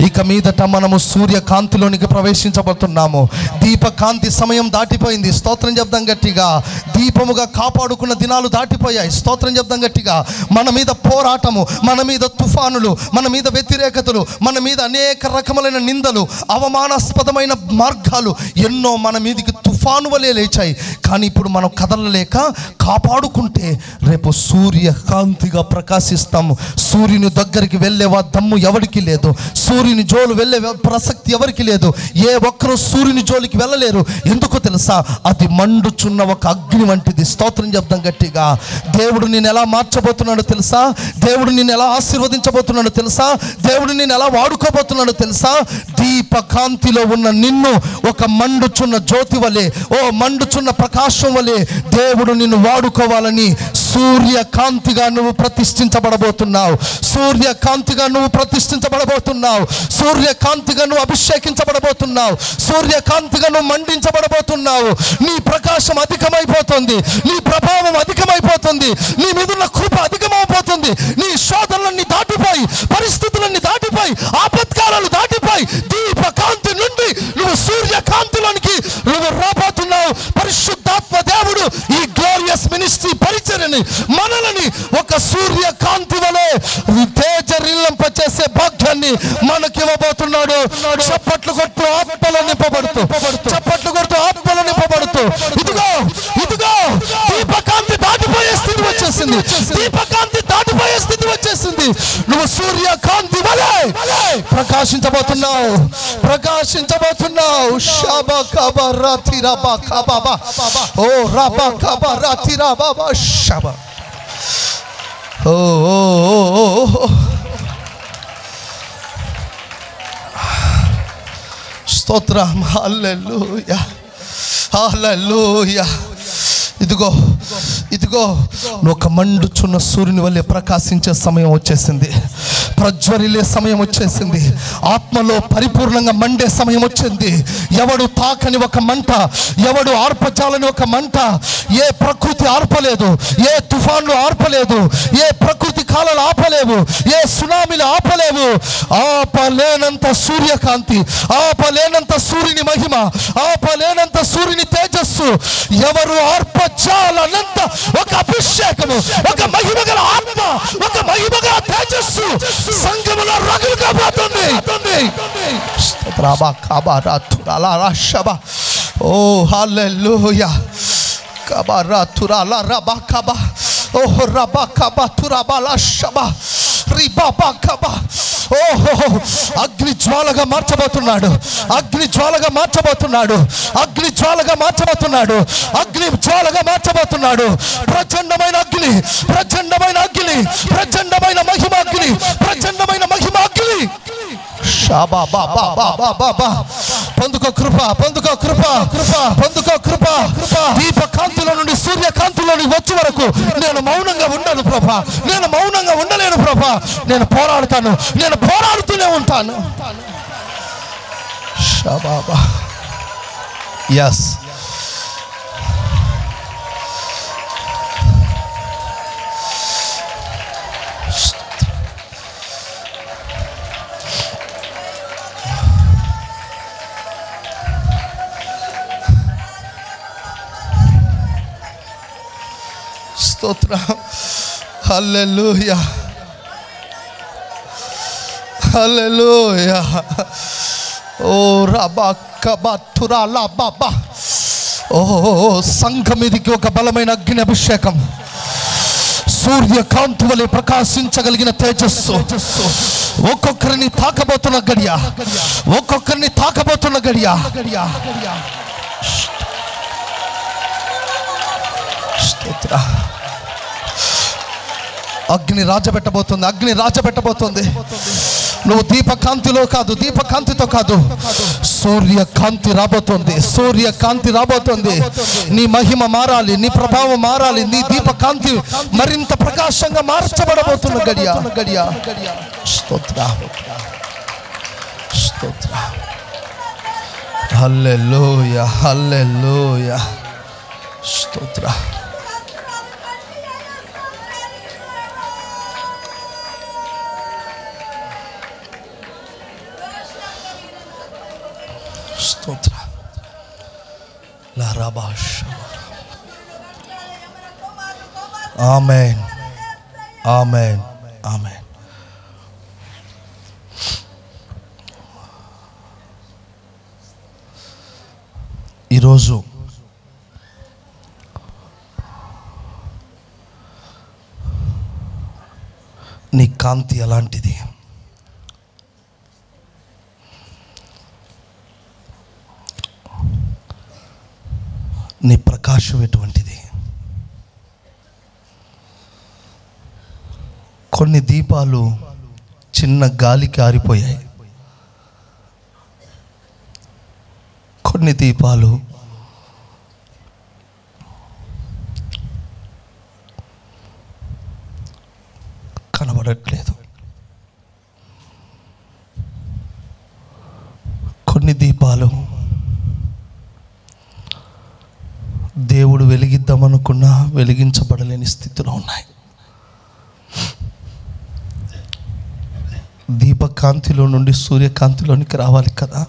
ఇక మీదట మనము సూర్యకాంతిలోనికి ప్రవేశించబోతున్నాము. దీపకాంతి సమయం దాటిపోయింది. స్తోత్రం చెప్దాం గట్టిగా. దీపముగా కాపాడుకున్న దినాలు దాటిపోయాయి. స్తోత్రం చెప్దాం గట్టిగా. మన మీద పోరాటము, మన మీద తుఫానులు, మన మీద వ్యతిరేకతలు, మన మీద అనేక రకములైన నిందలు, అవమానాస్పదమైన మార్గాలు ఎన్నో మన మీదకి తుఫాను వలె లేచాయి. కానీ ఇప్పుడు మనం కదలలేక కాపాడుకుంటే రేపు సూర్యకాంతిగా ప్రకాశిస్తాము. సూర్యుని దగ్గరికి వెళ్ళే దమ్ము ఎవరికి లేదు. సూర్యుని జోలు వెళ్ళే ప్రసక్తి ఎవరికి లేదు. ఏ ఒక్కరూ సూర్యుని జోలికి వెళ్ళలేరు. ఎందుకో తెలుసా? అది మండుచున్న ఒక అగ్ని వంటిది. స్తోత్రం చెప్దాం గట్టిగా. దేవుడు నిన్ను ఎలా మార్చబోతున్నాడో తెలుసా? దేవుడు నిన్ను ఎలా ఆశీర్వదించబోతున్నాడో తెలుసా? దేవుడు నిన్ను ఎలా వాడుకోబోతున్నాడో తెలుసా? దీపకాంతిలో ఉన్న నిన్ను ఒక మండుచున్న జ్యోతి వలె, ఓ మండుచున్న ప్రకాశం వలె దేవుడు నిన్ను వాడుకోవాలని సూర్యకాంతిగా నువ్వు ప్రతిష్ఠించబడబోతున్నావు. సూర్యకాంతిగా నువ్వు ప్రతిష్ఠించబడబోతున్నావు. సూర్యకాంతిగా నువ్వు అభిషేకించబడబోతున్నావు. సూర్యకాంతిగా నువ్వు మండించబడబోతున్నావు. నీ ప్రకాశం అధికమైపోతుంది. నీ ప్రభావం అధికమైపోతుంది. నీ మీదున్న కృప అధికమైపోతుంది. నీ శోధనలన్నీ దాటిపోయి, పరిస్థితులన్నీ దాటిపోయి, ఆపత్కాలాలు దాటిపోయి దీపకాంతి నుండి నువ్వు సూర్యకాంతిలోనికి నువ్వు రాబోతున్నావు. పరిశుద్ధాత్మ దేవుడు ఈ గ్లోరియస్ మినిస్ట్రీ పరిచర్యని, మనలని ఒక సూర్యకాంతి వలె తేజరిల్లింప చేసే భాగ్యాన్ని మనకి ఇవ్వబోతున్నాడు. చప్పట్లు కొడుతూ ఆత్మలో నింపబడుతూ, చప్పట్లు కొడుతూ ఆత్మలో నింపబడుతూ, ఇదిగో ఇదిగో దీపకాంతి దాటిపోయే స్థితి వచ్చేసింది. దీపకాంతి దాటిపోయే స్థితి వచ్చేసింది. నువ్వు సూర్యకాంతి వలె ప్రకాశించబోతున్నావు. ప్రకాశించబోతున్నావు. షాబా కాబా రాతి రాబా కాబా, ఓ రాబా కాబా రాతి రాబా షాబా. ఓ స్తోత్రం. హల్లెలూయా, హల్లెలూయా. ఇదిగో ఇదిగో నువ్వు ఒక మండుచున్న సూర్యుని వల్లే ప్రకాశించే సమయం వచ్చేసింది. ప్రజ్వరిల్లే సమయం వచ్చేసింది. ఆత్మలో పరిపూర్ణంగా మండే సమయం వచ్చింది. ఎవడు తాకని ఒక మంట, ఎవడు ఆర్పజాలని ఒక మంట. ఏ ప్రకృతి ఆర్పలేదు, ఏ తుఫాన్లు ఆర్పలేదు, ఏ ప్రకృతి కాలాలు ఆపలేవు, ఏ సునామీలు ఆపలేవు. ఆపలేనంత సూర్యకాంతి, ఆపలేనంత సూర్యుని మహిమ, ఆపలేనంత సూర్యుని తేజస్సు, ఎవరు ఆర్పజాలనంత ఒక అభిషేకము, ఒక మహిమ గల ఆత్మ, ఒక మహిమ గల తేజస్సు సంఘములో రగులు కాబోతుంది. ఓ హల్లెలూయా. కబరా తురాలా రబా కబా, ఓ రబా కబా తురాబాలా షబా రిబాబా కబా. ఓహో, అగ్ని జ్వాలగా మార్చబోతున్నాడు. అగ్ని జ్వాలగా మార్చబోతున్నాడు. అగ్ని జ్వాలగా మార్చబోతున్నాడు. అగ్ని జ్వాలగా మార్చబోతున్నాడు. ప్రచండమైన అగ్ని, ప్రచండమైన అగ్ని, ప్రచండమైన మహిమ అగ్ని, ప్రచండమైన మహిమ అగ్ని. షాబా బాబా బాబా బాబా. పొందుకో కృప, పొందుకో కృప, పొందుకో కృప. దీపకాంతిలో నుండి సూర్యకాంతిలోని వచ్చే వరకు నేను మౌనంగా ఉండను ప్రభా. నేను మౌనంగా ఉండలేను ప్రభా. నేను పోరాడుతాను, నేను పోరాడుతూనే ఉంటాను. షాబా. ఎస్, స్తోత్రం. హల్లెలూయా, హల్లెలూయా. ఓ రబా కబా తురాలా బాబా. ఓ సంఘం మీదకి ఒక బలమైన అగ్ని అభిషేకం, సూర్యకాంతి వలె ప్రకాశించగలిగిన తేజస్సు ఒక్కొక్కరిని తాకబోతున్న గడియ, ఒక్కొక్కరిని తాకబోతున్న గడియ. స్తోత్ర. అగ్ని రాజబెట్టబోతుంది, అగ్ని రాజబెట్టబోతుంది. నువ్వు దీపకాంతిలో కాదు, దీపకాంతితో కాదు, సూర్యకాంతి రాబోతుంది, సూర్యకాంతి రాబోతుంది. నీ మహిమ మారాలి, నీ ప్రభావం మారాలి, నీ దీపకాంతి మరింత ప్రకాశంగా మార్చబడబోతున్న గడియ. స్తోత్ర స్తోత్ర. హల్లెలూయా హల్లెలూయా. స్తోత్ర. స్తోత్ర. లారాబాష్. ఆమేన్ ఆమేన్ ఆమేన్. ఈరోజు నీ కాంతి ఎలాంటిది? నీ ప్రకాశం ఎటువంటిది? కొన్ని దీపాలు చిన్న గాలికి ఆరిపోయాయి, కొన్ని దీపాలు కనబడట్లేదు, కొన్ని దీపాలు దేవుడు వెలిగిద్దామనుకున్నా వెలిగించబడలేని స్థితిలో ఉన్నాయి. దీపకాంతిలో నుండి సూర్యకాంతిలోనికి రావాలి కదా,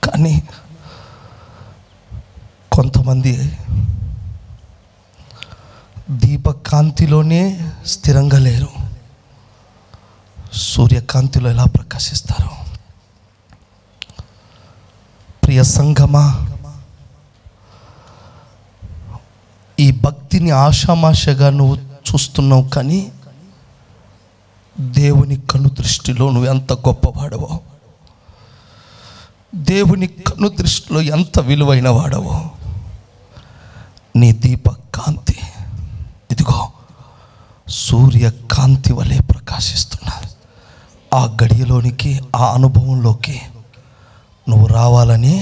కానీ కొంతమంది దీపకాంతిలోనే స్థిరంగా లేరు. సూర్యకాంతిలో ఎలా ప్రకాశిస్తారు? ప్రియ సంఘమా, ఈ భక్తిని ఆషామాషగా నువ్వు చూస్తున్నావు, కానీ దేవుని కను దృష్టిలో నువ్వు ఎంత గొప్పవాడవో, దేవుని కను దృష్టిలో ఎంత విలువైన వాడవో. నీ దీపకాంతి ఇదిగో సూర్యకాంతి వలె ప్రకాశిస్తున్నది. ఆ గడియలోనికి, ఆ అనుభవంలోకి నువ్వు రావాలని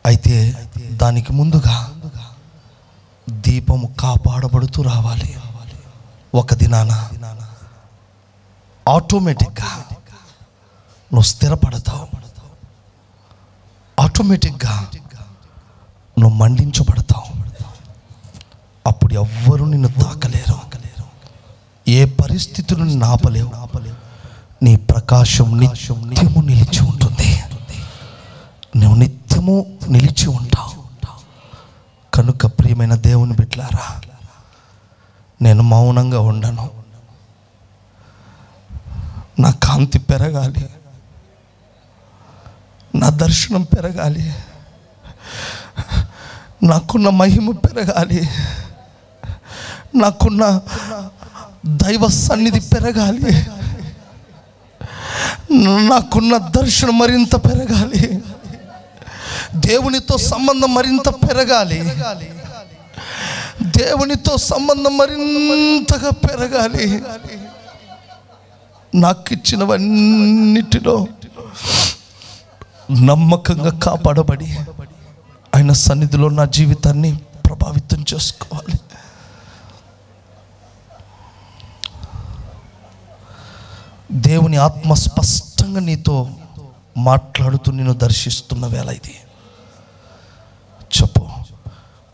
అయితే దానికి ముందుగా దీపము కాపాడబడుతూ రావాలి. ఒక దినాన ఆటోమేటిక్గా నువ్వు స్థిరపడతావు, ఆటోమేటిక్గా నువ్వు మండించబడతావు. అప్పుడు ఎవ్వరూ నిన్ను తాకలేరు, ఏ పరిస్థితులను నాపలేవు. నీ ప్రకాశం నిత్యము నిలిచి ఉంటుంది, నువ్వు నిత్యము నిలిచి ఉంటావు. కనుక ప్రియమైన దేవుని బిడ్డలారా, నేను మౌనంగా ఉండను. నా కాంతి పెరగాలి, నా దర్శనం పెరగాలి, నాకున్న మహిమ పెరగాలి, నాకున్న దైవ సన్నిధి పెరగాలి, నాకున్న దర్శనం మరింత పెరగాలి, దేవునితో సంబంధం మరింత పెరగాలి, దేవునితో సంబంధం మరింతగా పెరగాలి. నాకు ఇచ్చినవన్నిటిలో నమ్మకంగా కాపాడబడి ఆయన సన్నిధిలో నా జీవితాన్ని ప్రభావితం చేసుకోవాలి. దేవుని ఆత్మ స్పష్టంగా నీతో మాట్లాడుతూ నిన్ను దర్శిస్తున్న వేళ ఇది. చెప్పు,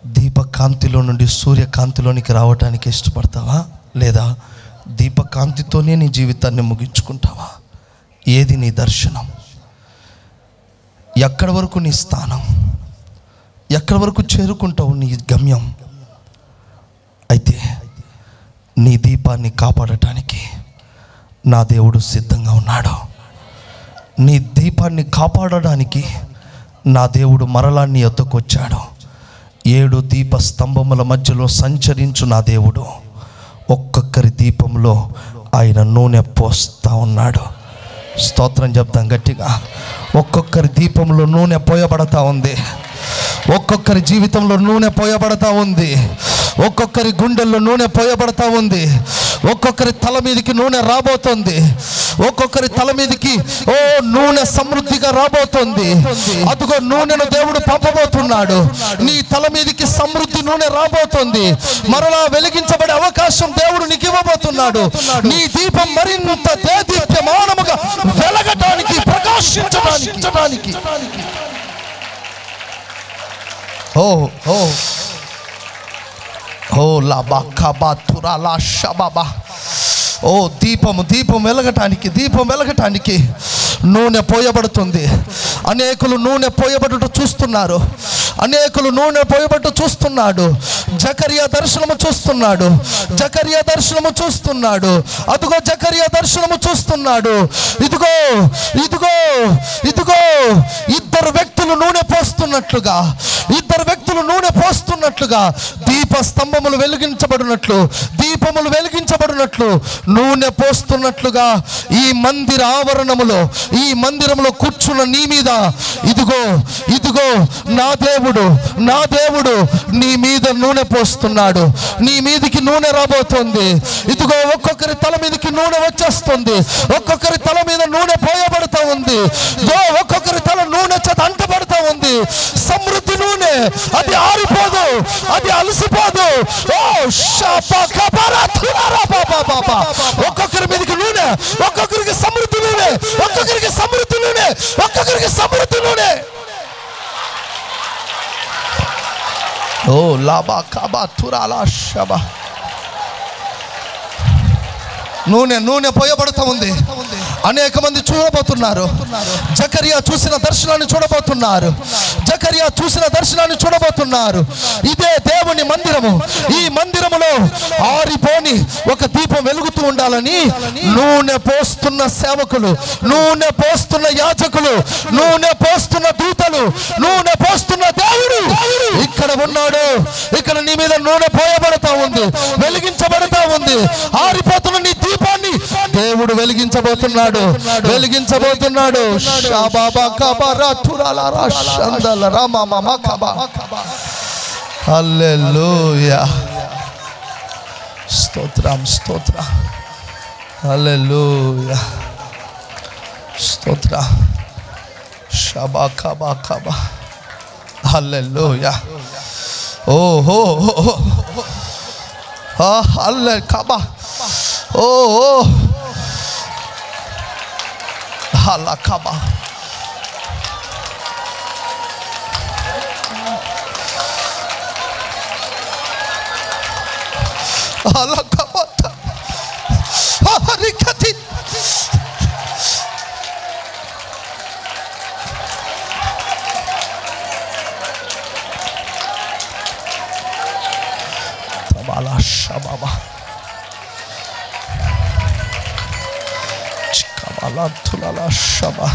దీపకాంతిలో నుండి సూర్యకాంతిలోనికి రావడానికి ఇష్టపడతావా, లేదా దీపకాంతితోనే నీ జీవితాన్ని ముగించుకుంటావా? ఏది నీ దర్శనం? ఎక్కడి వరకు నీ స్థానం? ఎక్కడి వరకు చేరుకుంటావు నీ గమ్యం? అయితే నీ దీపాన్ని కాపాడటానికి నా దేవుడు సిద్ధంగా ఉన్నాడు. నీ దీపాన్ని కాపాడడానికి నా దేవుడు మరలా నీ యొద్దకు వచ్చాడు. 7 దీప స్తంభముల మధ్యలో సంచరించు నా దేవుడు ఒక్కొక్కరి దీపంలో ఆయన నూనె పోస్తూ ఉన్నాడు. స్తోత్రం చెప్తాం గట్టిగా. ఒక్కొక్కరి దీపంలో నూనె పోయబడతా ఉంది, ఒక్కొక్కరి జీవితంలో నూనె పోయబడతా ఉంది, ఒక్కొక్కరి గుండెల్లో నూనె పోయబడతా ఉంది. ఒక్కొక్కరి తల మీదకి నూనె రాబోతుంది. ఒక్కొక్కరి తల మీదకి నూనె సమృద్ధిగా రాబోతుంది. అదిగో నూనెను దేవుడు పంపబోతున్నాడు. నీ తల మీదకి సమృద్ధి నూనె రాబోతుంది. మరలా వెలిగించబడే అవకాశం దేవుడు నీకు ఇవ్వబోతున్నాడు. నీ దీపం మరింత దేదీప్యమానముగా వెలగటానికి, ప్రకాశించడానికి. దీపం వెలగటానికి నూనె పోయబడుతుంది. అనేకులు నూనె పోయబడుట చూస్తున్నాడు. జకరియా దర్శనము చూస్తున్నాడు. అదిగో జకరియా దర్శనము చూస్తున్నాడు. ఇదిగో ఇద్దరు వ్యక్తులు నూనె పోస్తున్నట్లుగా దీప స్తంభములు వెలిగించబడినట్లు నూనె పోస్తున్నట్లుగా ఈ మందిర ఆవరణములో, ఈ మందిరంలో కూర్చున్న నీ మీద ఇదిగో నా దేవుడు నీ మీద నూనె పోస్తున్నాడు. నీ మీదికి నూనె రాబోతుంది. ఇదిగో ఒక్కొక్కరి తల మీదకి నూనె వచ్చేస్తుంది. ఒక్కొక్కరి తల మీద నూనె పోయబడతా ఉంది. ఒక్కొక్కరి తల నూనె చేత అంటబడతా ఉంది. సమృద్ధి నూనె, అది ఆరిపోదు, అది అలసిపోదు. ఒక్కొక్కరి మీదకి నూనె, ఒక్కొక్కరికి సమృద్ధి నూనె, ఒక్కొక్కరికి సమృద్ధి నూనె. నూనె పోయబడుతూ ఉంది. అనేక మంది చూడబోతున్నారు. జకరియా చూసిన దర్శనాన్ని చూడబోతున్నారు. ఇదే దేవుని మందిరము. ఈ మందిరములో ఆరిపోని ఒక దీపం వెలుగుతూ ఉండాలని నూనె పోస్తున్న సేవకులు, నూనె పోస్తున్న యాజకులు, నూనె పోస్తున్న దూతలు, నూనె పోస్తున్న దేవుడు ఇక్కడ ఉన్నాడు. ఇక్కడ నీ మీద నూనె పోయబడతా ఉంది, వెలిగించబడతా ఉంది. ఆరిపోతున్న నీ దీపాన్ని దేవుడు వెలిగించబోతున్నాడు. హల్లెలూయా, స్తోత్రం, హల్లెలూయా, స్తోత్రం, షబాకబాకబా, హల్లెలూయా. ఓహో హల్లెకబా, హల్లకబా, హల్లకబత, హరికతి, tabla షబాబా, చికబాలా తులాలా షబా.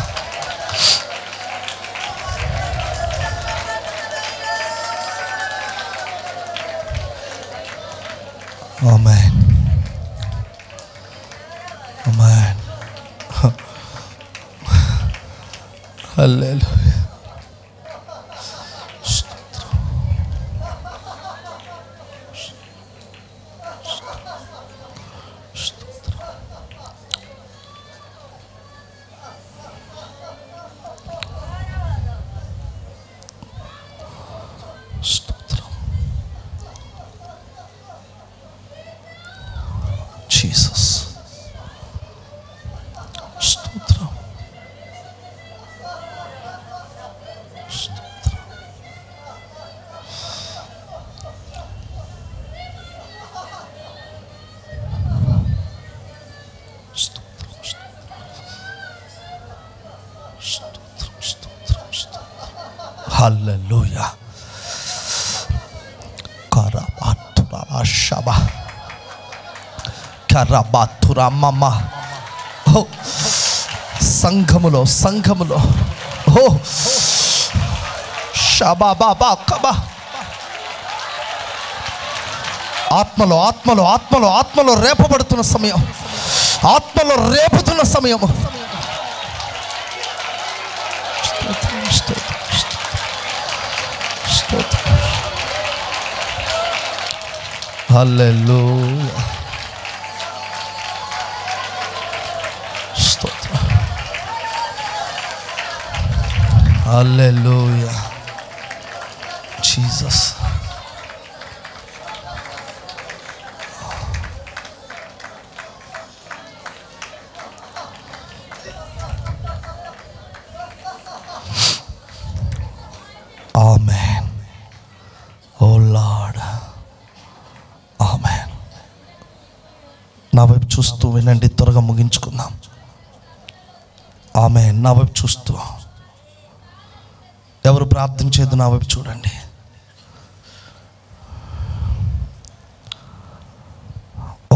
Amen. Hallelujah. Jesus. Stotram. Hallelujah. Karabatura Shaba. Karabatura Mama. Oh, సంఘములో ఓ షబాబాబా కబా. ఆత్మలో రేపబడుతున్న సమయం, ఆత్మలో రేపుతున్న సమయము. హల్లెలూయా. స్తోత్రం. హల్లెలూయా జీసస్. ఆమేన్. ఓ లార్డ్, ఆమేన్. నా వైపు చూస్తూ వినండి, త్వరగా ముగించుకుందాం. ఆమేన్. నా వైపు చూస్తూ ఎవరు ప్రార్థించేది నా వైపు చూడండి.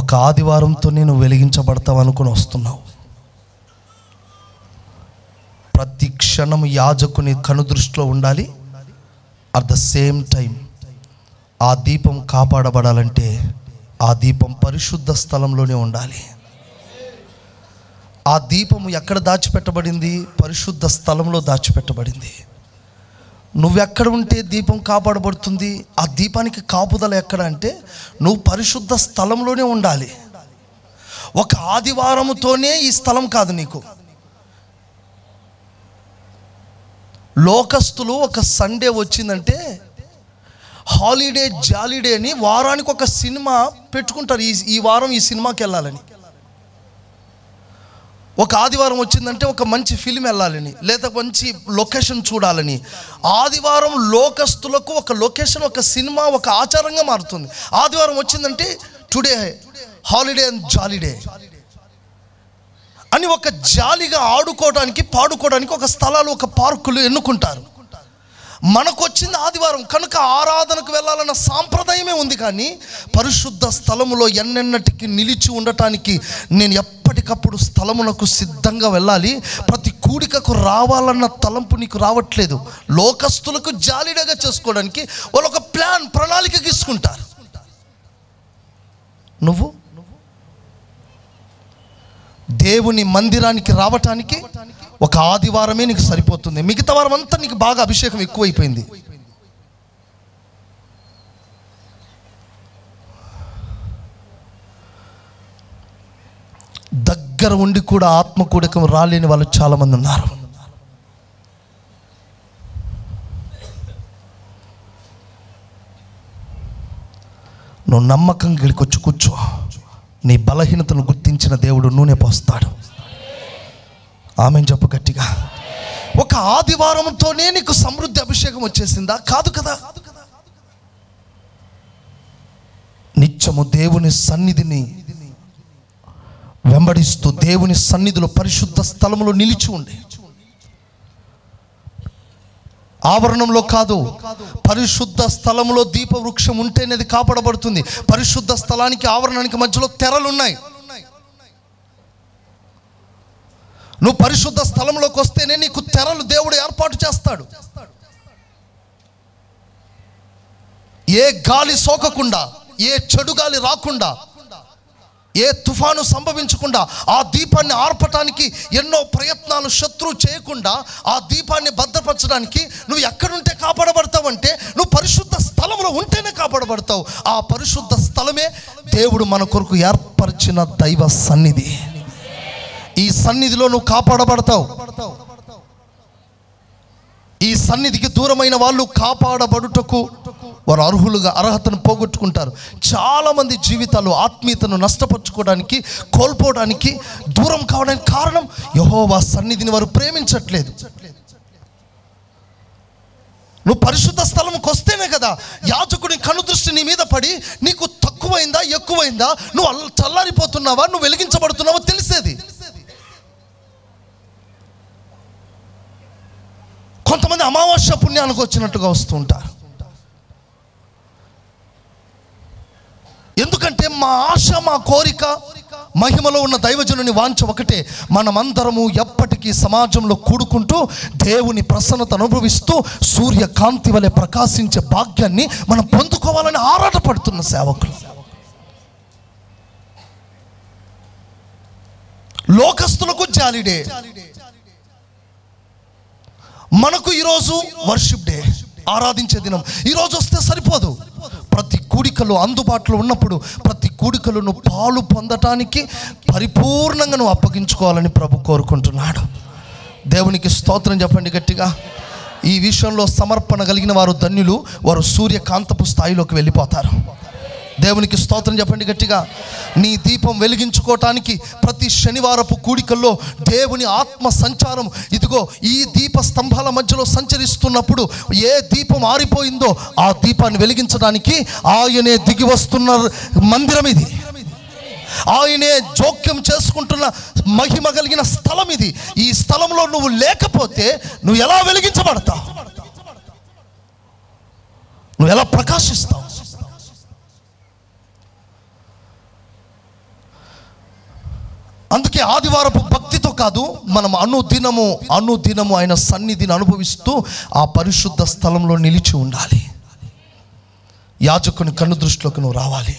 ఒక ఆదివారంతో నేను వెలిగించబడతావు అనుకుని వస్తున్నావు. ప్రతి క్షణం యాజకుని కనుదృష్టిలో ఉండాలి. అట్ ద సేమ్ టైం ఆ దీపం కాపాడబడాలంటే ఆ దీపం పరిశుద్ధ స్థలంలోనే ఉండాలి. ఆ దీపం ఎక్కడ దాచిపెట్టబడింది? పరిశుద్ధ స్థలంలో దాచిపెట్టబడింది. నువ్వెక్కడ ఉంటే దీపం కాపాడబడుతుంది? ఆ దీపానికి కాపుదల ఎక్కడ అంటే నువ్వు పరిశుద్ధ స్థలంలోనే ఉండాలి. ఒక ఆదివారముతోనే ఈ స్థలం కాదు నీకు. లోకస్తులు ఒక సండే వచ్చిందంటే హాలిడే జాలిడే అని వారానికి ఒక సినిమా పెట్టుకుంటారు. ఈ వారం ఈ సినిమాకి వెళ్ళాలని. ఒక ఆదివారం వచ్చిందంటే ఒక మంచి ఫిల్మ్ వెళ్ళాలని, లేదా మంచి లొకేషన్ చూడాలని. ఆదివారం లోకస్తులకు ఒక లొకేషన్, ఒక సినిమా, ఒక ఆచారంగా మారుతుంది. ఆదివారం వచ్చిందంటే టుడే హాలిడే అండ్ జాలిడే అని ఒక జాలిగా ఆడుకోవడానికి, పాడుకోవడానికి ఒక స్థలాలు, ఒక పార్కులు ఎన్నుకుంటారు. మనకు వచ్చింది ఆదివారం కనుక ఆరాధనకు వెళ్ళాలన్న సాంప్రదాయమే ఉంది. కానీ పరిశుద్ధ స్థలములో ఎన్నెన్నటికి నిలిచి ఉండటానికి నేను ఎప్పటికప్పుడు స్థలమునకు సిద్ధంగా వెళ్ళాలి. ప్రతి కూడికకు రావాలన్న తలంపు నీకు రావట్లేదు. లోకస్తులకు జాలిడగా చేసుకోవడానికి వాళ్ళు ఒక ప్రణాళిక గీసుకుంటారు. నువ్వు దేవుని మందిరానికి రావటానికి ఒక ఆదివారమే నీకు సరిపోతుంది. మిగతా వారం అంతా నీకు బాగా అభిషేకం ఎక్కువైపోయింది. దగ్గర ఉండి కూడా ఆత్మకూడకం రాలేని వాళ్ళు చాలామంది ఉన్నారు. నువ్వు నమ్మకంగా ఇక్కడికి వచ్చి కూర్చో. నీ బలహీనతను గుర్తించిన దేవుడు నూనె పోస్తాడు. ఆమెను చెప్పు గట్టిగా. ఒక ఆదివారంతోనే నీకు సమృద్ధి అభిషేకం వచ్చేసిందా? కాదు కదా. నిత్యము దేవుని సన్నిధిని వెంబడిస్తూ దేవుని సన్నిధిలో పరిశుద్ధ స్థలములో నిలిచి ఉండి, ఆవరణంలో కాదు, పరిశుద్ధ స్థలంలో దీపవృక్షం ఉంటేనే అది కాపాడబడుతుంది. పరిశుద్ధ స్థలానికి ఆవరణానికి మధ్యలో తెరలున్నాయి. నువ్వు పరిశుద్ధ స్థలంలోకి వస్తేనే నీకు తెరలు దేవుడు ఏర్పాటు చేస్తాడు. ఏ గాలి సోకకుండా, ఏ చెడు గాలి రాకుండా, ఏ తుఫాను సంభవించకుండా ఆ దీపాన్ని ఆర్పటానికి ఎన్నో ప్రయత్నాలు శత్రువు చేయకుండా ఆ దీపాన్ని భద్రపరచడానికి నువ్వు ఎక్కడుంటే కాపాడబడతావు అంటే నువ్వు పరిశుద్ధ స్థలంలో ఉంటేనే కాపాడబడతావు. ఆ పరిశుద్ధ స్థలమే దేవుడు మన కొరకు ఏర్పరిచిన దైవ సన్నిధి. ఈ సన్నిధిలో నువ్వు కాపాడబడతావు. ఈ సన్నిధికి దూరమైన వాళ్ళు కాపాడబడుటకు వారు అర్హతను పోగొట్టుకుంటారు. చాలామంది జీవితాలు ఆత్మీయతను నష్టపరుచుకోవడానికి, కోల్పోవడానికి, దూరం కావడానికి కారణం యెహోవా సన్నిధిని వారు ప్రేమించట్లేదు. నువ్వు పరిశుద్ధ స్థలంకి వస్తేనే కదా యాజకుని కనుదృష్టి నీ మీద పడి నీకు తక్కువైందా ఎక్కువైందా, నువ్వు చల్లారిపోతున్నావా, నువ్వు వెలిగించబడుతున్నావో తెలిసేది. కొంతమంది అమావాస్య పుణ్యానికి వచ్చినట్టుగా వస్తూ ఉంటారు. ఎందుకంటే మా ఆశ, మా కోరిక, మహిమలో ఉన్న దైవజనుని వాంఛ ఒకటే, మనమందరము ఎప్పటికీ సమాజంలో కూడుకుంటూ దేవుని ప్రసన్నత అనుభవిస్తూ సూర్యకాంతి వలె ప్రకాశించే భాగ్యాన్ని మనం పొందుకోవాలని ఆరాటపడుతున్న సేవకులు. లోకస్తులకు జాలిడే, మనకు ఈరోజు వర్షిప్ డే, ఆరాధించే దినం. ఈరోజు వస్తే సరిపోదు. ప్రతి కూడికలో అందుబాటులో ఉన్నప్పుడు ప్రతి కూడికలో నువ్వు పాలు పొందటానికి పరిపూర్ణంగా నువ్వు అప్పగించుకోవాలని ప్రభు కోరుకుంటున్నాడు. దేవునికి స్తోత్రం చెప్పండి గట్టిగా. ఈ విషయంలో సమర్పణ కలిగిన వారు ధన్యులు, వారు సూర్యకాంతపు స్థాయిలోకి వెళ్ళిపోతారు. దేవునికి స్తోత్రం చెప్పండి గట్టిగా. నీ దీపం వెలిగించుకోవటానికి ప్రతి శనివారపు కూడికల్లో దేవుని ఆత్మ సంచారం, ఇదిగో ఈ దీప స్తంభాల మధ్యలో సంచరిస్తున్నప్పుడు ఏ దీపం ఆరిపోయిందో ఆ దీపాన్ని వెలిగించడానికి ఆయనే దిగి వస్తున్న మందిరం ఇది. ఆయనే జోక్యం చేసుకుంటున్న మహిమ కలిగిన స్థలం ఇది. ఈ స్థలంలో నువ్వు లేకపోతే నువ్వు ఎలా వెలిగించబడతావు? నువ్వు ఎలా ప్రకాశిస్తావు? అందుకే ఆదివారపు భక్తితో కాదు, మనం అనుదినము ఆయన సన్నిధిని అనుభవిస్తూ ఆ పరిశుద్ధ స్థలంలో నిలిచి ఉండాలి. యాజకుని కన్ను దృష్టిలోకి నువ్వు రావాలి.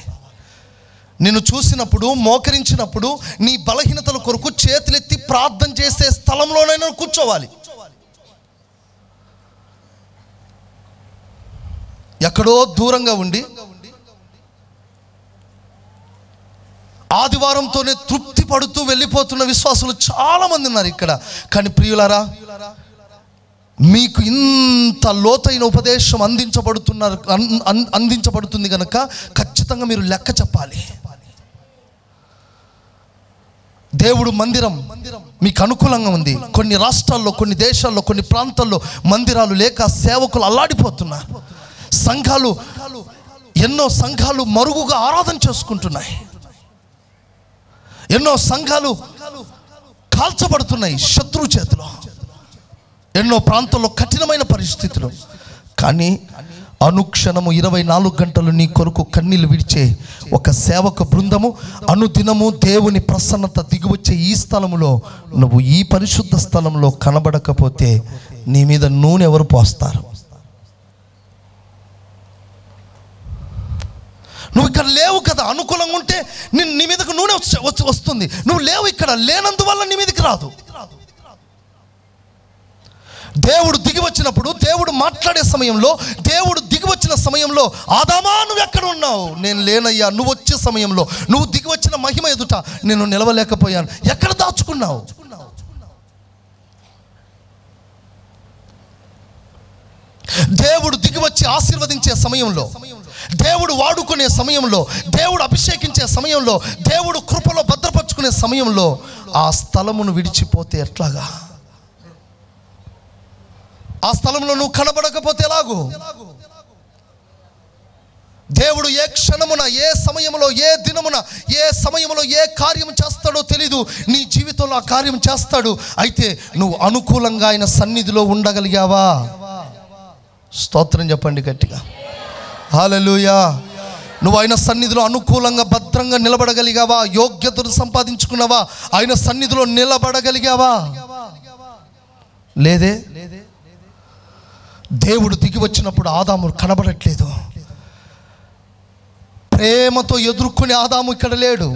నిన్ను చూసినప్పుడు, మోకరించినప్పుడు నీ బలహీనతల కొరకు చేతులెత్తి ప్రార్థన చేసే స్థలంలోనైనా కూర్చోవాలి. ఎక్కడో దూరంగా ఉండి ఆదివారంతోనే తృప్తి పడుతూ వెళ్ళిపోతున్న విశ్వాసులు చాలామంది ఉన్నారు ఇక్కడ. కానీ ప్రియులారా, మీకు ఇంత లోతైన ఉపదేశం అందించబడుతుంది కనుక ఖచ్చితంగా మీరు లెక్క చెప్పాలి. దేవుడు మందిరం మీకు అనుకూలంగా ఉంది. కొన్ని రాష్ట్రాల్లో, కొన్ని దేశాల్లో, కొన్ని ప్రాంతాల్లో మందిరాలు లేక సేవకులు అల్లాడిపోతున్నారు. ఎన్నో సంఘాలు మరుగుగా ఆరాధన చేసుకుంటున్నాయి. ఎన్నో సంఘాలు కాల్చబడుతున్నాయి శత్రువు చేతిలో. ఎన్నో ప్రాంతాల్లో కఠినమైన పరిస్థితులు. కానీ అనుక్షణము 24 గంటలు నీ కొరకు కన్నీళ్లు విడిచే ఒక సేవక బృందము అనుదినము దేవుని ప్రసన్నత దిగివచ్చే ఈ స్థలములో నువ్వు ఈ పరిశుద్ధ స్థలంలో కనబడకపోతే నీ మీద నూనె ఎవరు పోస్తారు? నువ్వు ఇక్కడ లేవు కదా. అనుకూలంగా ఉంటే నీ మీదకు నూనె వస్తుంది. నువ్వు లేవు ఇక్కడ, లేనందువల్ల నీ మీదకి రాదు. దేవుడు దిగి వచ్చినప్పుడు, దేవుడు మాట్లాడే సమయంలో, దేవుడు దిగి వచ్చిన సమయంలో, ఆదామా నువ్వు ఎక్కడ ఉన్నావు? నేను లేనయ్యా. నువ్వు వచ్చే సమయంలో, నువ్వు దిగి వచ్చిన మహిమ ఎదుట నేను నిలవలేకపోయాను. ఎక్కడ దాచుకున్నావు? దేవుడు దిగి వచ్చి ఆశీర్వదించే సమయంలో, దేవుడు వాడుకునే సమయంలో, దేవుడు అభిషేకించే సమయంలో, దేవుడు కృపలో భద్రపరుచుకునే సమయంలో ఆ స్థలమును విడిచిపోతే ఎట్లాగా? ఆ స్థలంలో నువ్వు కనబడకపోతే ఎలాగూ? దేవుడు ఏ క్షణమున, ఏ సమయంలో, ఏ దినమున, ఏ సమయంలో ఏ కార్యం చేస్తాడో తెలీదు. నీ జీవితంలో ఆ కార్యం చేస్తాడు. అయితే నువ్వు అనుకూలంగా ఆయన సన్నిధిలో ఉండగలిగావా? స్తోత్రం చెప్పండి గట్టిగా. హల్లెలూయా. నువ్వు ఆయన సన్నిధిలో అనుకూలంగా భద్రంగా నిలబడగలిగావా? యోగ్యతను సంపాదించుకున్నావా? ఆయన సన్నిధిలో నిలబడగలిగావా? లేదే. దేవుడు దిగి వచ్చినప్పుడు ఆదాము కనబడట్లేదు. ప్రేమతో ఎదుర్కొనే ఆదాము ఇక్కడ లేడు.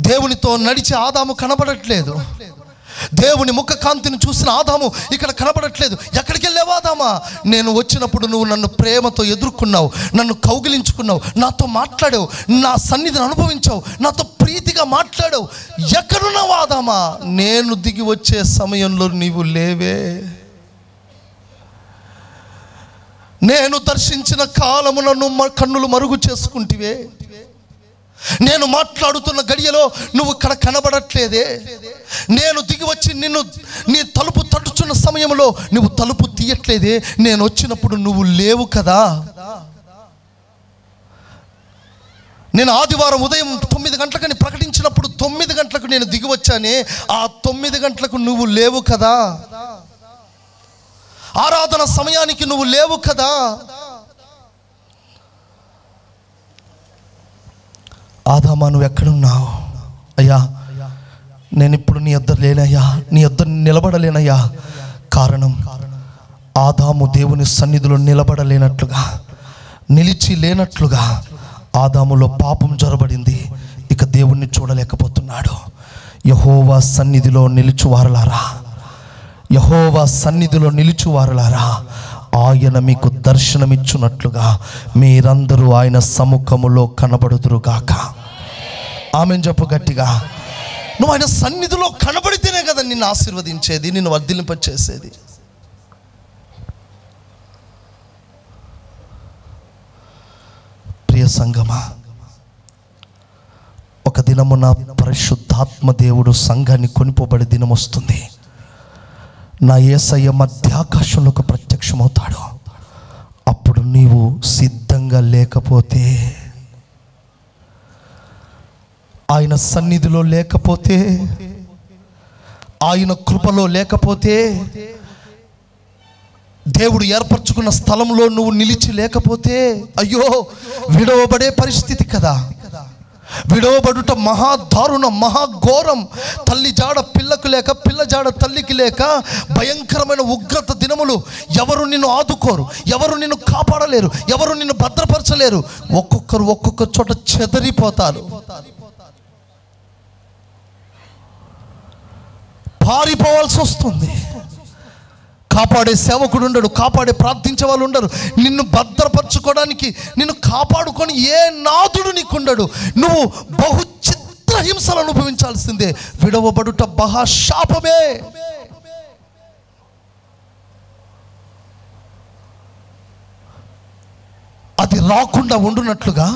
దేవునితో నడిచే ఆదాము కనబడట్లేదు. దేవుని ముఖ కాంతిని చూసిన ఆదాము ఇక్కడ కనబడట్లేదు. ఎక్కడికి వెళ్ళావు ఆదామా? నేను వచ్చినప్పుడు నువ్వు నన్ను ప్రేమతో ఎదుర్కొన్నావు, నన్ను కౌగిలించుకున్నావు, నాతో మాట్లాడావు, నా సన్నిధిని అనుభవించావు, నాతో ప్రీతిగా మాట్లాడావు. ఎక్కడున్నావు ఆదామా? నేను దిగి వచ్చే సమయంలో నీవు లేవే. నేను దర్శించిన కాలమున నువ్వు కన్నులు మరుగు చేసుకుంటివే. నేను మాట్లాడుతున్న గడియలో నువ్వు ఇక్కడ కనబడట్లేదే. నేను దిగి వచ్చి నీ తలుపు తట్టుచున్న సమయంలో నువ్వు తలుపు తీయట్లేదే. నేను వచ్చినప్పుడు నువ్వు లేవు కదా. నేను ఆదివారం ఉదయం 9 గంటలకని ప్రకటించినప్పుడు 9 గంటలకు నేను దిగి వచ్చానే. ఆ 9 గంటలకు నువ్వు లేవు కదా. ఆరాధన సమయానికి నువ్వు లేవు కదా. ఆదామా నువ్వు ఎక్కడున్నావు? అయ్యా, నేను ఇప్పుడు నీ యొద్ద లేనయ్యా, నీ యొద్ద నిలబడలేనయ్యా. కారణం, ఆదాము దేవుని సన్నిధిలో నిలబడలేనట్లుగా, నిలిచి లేనట్లుగా ఆదాములో పాపం జొరబడింది. ఇక దేవుణ్ణి చూడలేకపోతున్నాడు. యెహోవా సన్నిధిలో నిలుచువారులారా, యెహోవా సన్నిధిలో నిలుచువారులారా, ఆయన మీకు దర్శనమిచ్చునట్లుగా మీరందరూ ఆయన సముఖములో కనబడుదురుగాక. ఆమేన్ చెప్పు గట్టిగా. నువ్వు ఆయన సన్నిధిలో కనబడితేనే కదా నిన్ను ఆశీర్వదించేది, నిన్ను వర్ధిల్లింపచేసేది. ప్రియ సంగమా, ఒక దినమున పరిశుద్ధాత్మ దేవుడు సంఘాన్ని కొనిపోబడి దినం వస్తుంది. నా యేసయ్య మధ్యాకాశంలోకి ప్రత్యక్షమవుతాడు. అప్పుడు నీవు సిద్ధంగా లేకపోతే, ఆయన సన్నిధిలో లేకపోతే, ఆయన కృపలో లేకపోతే, దేవుడు ఏర్పరచుకున్న స్థలంలో నువ్వు నిలిచి లేకపోతే, అయ్యో విడవబడే పరిస్థితి కదా. విడవబడుట మహాదారుణం, మహాఘోరం. తల్లి జాడ పిల్లకు లేక, పిల్ల జాడ తల్లికి లేక భయంకరమైన ఉగ్రత దినములు. ఎవరు నిన్ను ఆదుకోరు, ఎవరు నిన్ను కాపాడలేరు, ఎవరు నిన్ను భద్రపరచలేరు. ఒక్కొక్క చోట చెదరిపోతారు, పారిపోవాల్సి వస్తుంది. కాపాడే సేవకుడు ఉండడు, కాపాడే ప్రార్థించే వాళ్ళు ఉండరు. నిన్ను భద్రపరచుకోవడానికి, నిన్ను కాపాడుకొని ఏ నాదుడు నీకుండడు. నువ్వు బహు చిత్రహింసలు అనుభవించాల్సిందే. విడవబడుట మహాశాపమే. అది రాకుండా ఉండునట్లుగా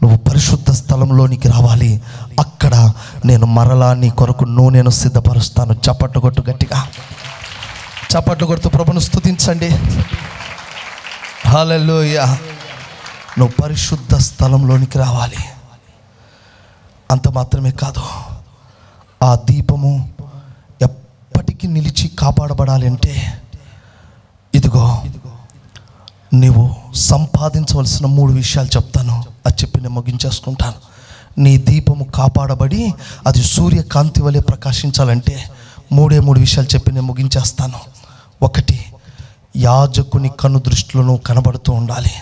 నువ్వు పరిశుద్ధ స్థలంలోనికి రావాలి. అక్కడ నేను మరలా నీ కొరకు నూనెను సిద్ధపరుస్తాను. చప్పట్లు కొట్టు గట్టిగా, చప్పట్లు కొడుతూ ప్రభును స్తుతించండి. హల్లెలూయా. నువ్వు పరిశుద్ధ స్థలంలోనికి రావాలి. అంత మాత్రమే కాదు, ఆ దీపము ఎప్పటికీ నిలిచి కాపాడబడాలి అంటే, ఇదిగో నీవు సంపాదించవలసిన 3 విషయాలు చెప్తాను. అది చెప్పి నేను ముగించేసుకుంటాను. నీ దీపము కాపాడబడి అది సూర్యకాంతి వలె ప్రకాశించాలంటే 3 విషయాలు చెప్పి నేను ముగించేస్తాను. 1, యాజకుని కను దృష్టిలో కనబడుతూ ఉండాలి.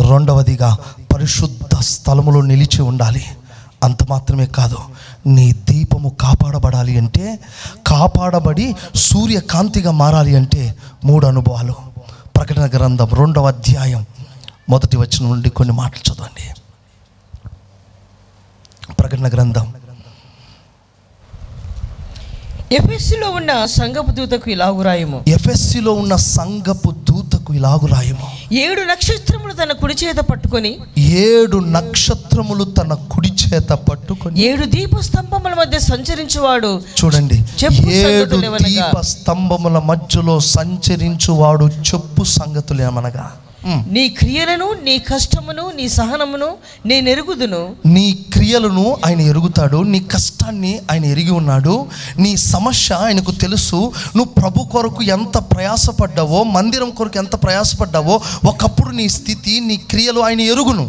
2వదిగా పరిశుద్ధ స్థలములో నిలిచి ఉండాలి. అంత మాత్రమే కాదు, నీ దీపము కాపాడబడాలి అంటే, కాపాడబడి సూర్యకాంతిగా మారాలి అంటే 3 అనుభవాలు. ప్రకటన గ్రంథం 2వ అధ్యాయం 1వ వచనం నుండి కొన్ని మాటలు చదవండి. ప్రకటన గ్రంథం. ఎఫెస్సులో ఉన్న సంఘపు దూతకు ఇలాగు రాయము. ఎఫెస్సులో ఉన్న సంఘపు దూతకు ఇలాగు రాయము. 7 నక్షత్రములు తన కుడి చేత పట్టుకొని, 7 నక్షత్రములు తన కుడి చేత పట్టుకొని, 7 దీపస్తంభముల మధ్య సంచరించువాడు. చూడండి, 7 దీప స్తంభముల మధ్యలో సంచరించువాడు చెప్పు సంగతులేమనగా, నీ క్రియలను, నీ కష్టమును, నీ సహనమును నేను ఎరుగుదును. నీ క్రియలను ఆయన ఎరుగుతాడు, నీ కష్టాన్ని ఆయన ఎరిగి ఉన్నాడు, నీ సమస్య ఆయనకు తెలుసు. నువ్వు ప్రభు కొరకు ఎంత ప్రయాసపడ్డావో, మందిరం కొరకు ఎంత ప్రయాసపడ్డావో, ఒకప్పుడు నీ స్థితి, నీ క్రియలు ఆయన ఎరుగును.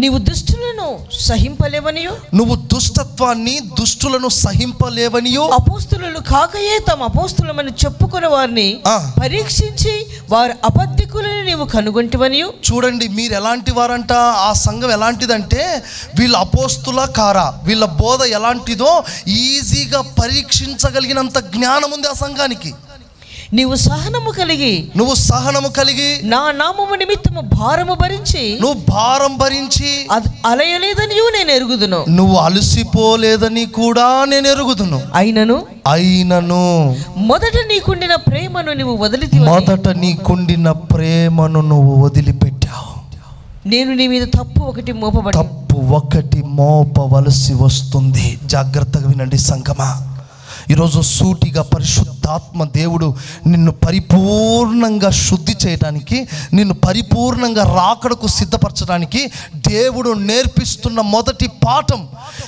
నీవు దుష్టులను సహింపలేవనియో, నువ్వు దుష్టత్వాన్ని, దుష్టులను సహింపలేవనియో, అపోస్తులు కాకయే తమ అపోస్తులమని చెప్పుకునే వారిని పరీక్షించి వారు అబద్ధికులని నీవు కనుగొంటివనియో. చూడండి, మీరు ఎలాంటి వారంట, ఆ సంఘం ఎలాంటిదంటే, వీళ్ళ అపోస్తుల కారా, వీళ్ళ బోధ ఎలాంటిదో ఈజీగా పరీక్షించగలిగినంత జ్ఞానం ఉంది ఆ సంఘానికి. నీవు సహనము కలిగి నా నామము నిమిత్తము భారము భరించి, నువ్వు భారం భరించి అలయలేదని నేను ఎరుగుదును. నువ్వు అలసిపోలేదని కూడా నేను ఎరుగుదును. అయినను మొదట నీకుండిన ప్రేమను నువ్వు వదిలిపెట్టావు. నేను నీ మీద తప్పు ఒకటి మోపవలసి వస్తుంది. జాగ్రత్తగా వినండి సంగమా. ఈరోజు సూటిగా పరిశుద్ధాత్మ దేవుడు నిన్ను పరిపూర్ణంగా శుద్ధి చేయడానికి, నిన్ను పరిపూర్ణంగా రాకడకు సిద్ధపరచడానికి దేవుడు నేర్పిస్తున్న మొదటి పాఠం.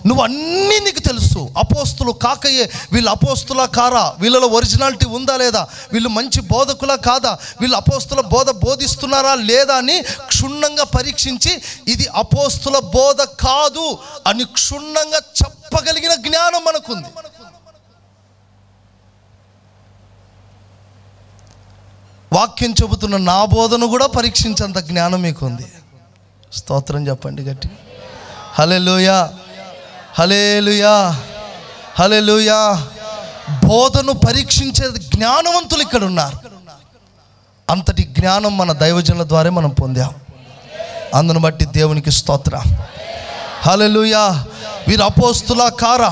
నువ్వు అన్నీ నీకు తెలుసు. అపోస్తులు కాకయే వీళ్ళు అపోస్తులా కారా, వీళ్ళలో ఒరిజినాలిటీ ఉందా లేదా, వీళ్ళు మంచి బోధకులా కాదా, వీళ్ళు అపోస్తుల బోధ బోధిస్తున్నారా లేదా అని క్షుణ్ణంగా పరీక్షించి ఇది అపోస్తుల బోధ కాదు అని క్షుణ్ణంగా చెప్పగలిగిన జ్ఞానం మనకుంది. వాక్యం చెబుతున్న నా బోధను కూడా పరీక్షించేంత జ్ఞానం మీకు ఉంది. స్తోత్రం చెప్పండి గట్టి. హల్లెలూయా, హల్లెలూయా, హల్లెలూయా. బోధను పరీక్షించే జ్ఞానవంతులు ఇక్కడ ఉన్నారు. జ్ఞానం మన దైవజనుల ద్వారా మనం పొందాం. అందును బట్టి దేవునికి స్తోత్రం. హల్లెలూయా. వీరు అపోస్తుల కారా?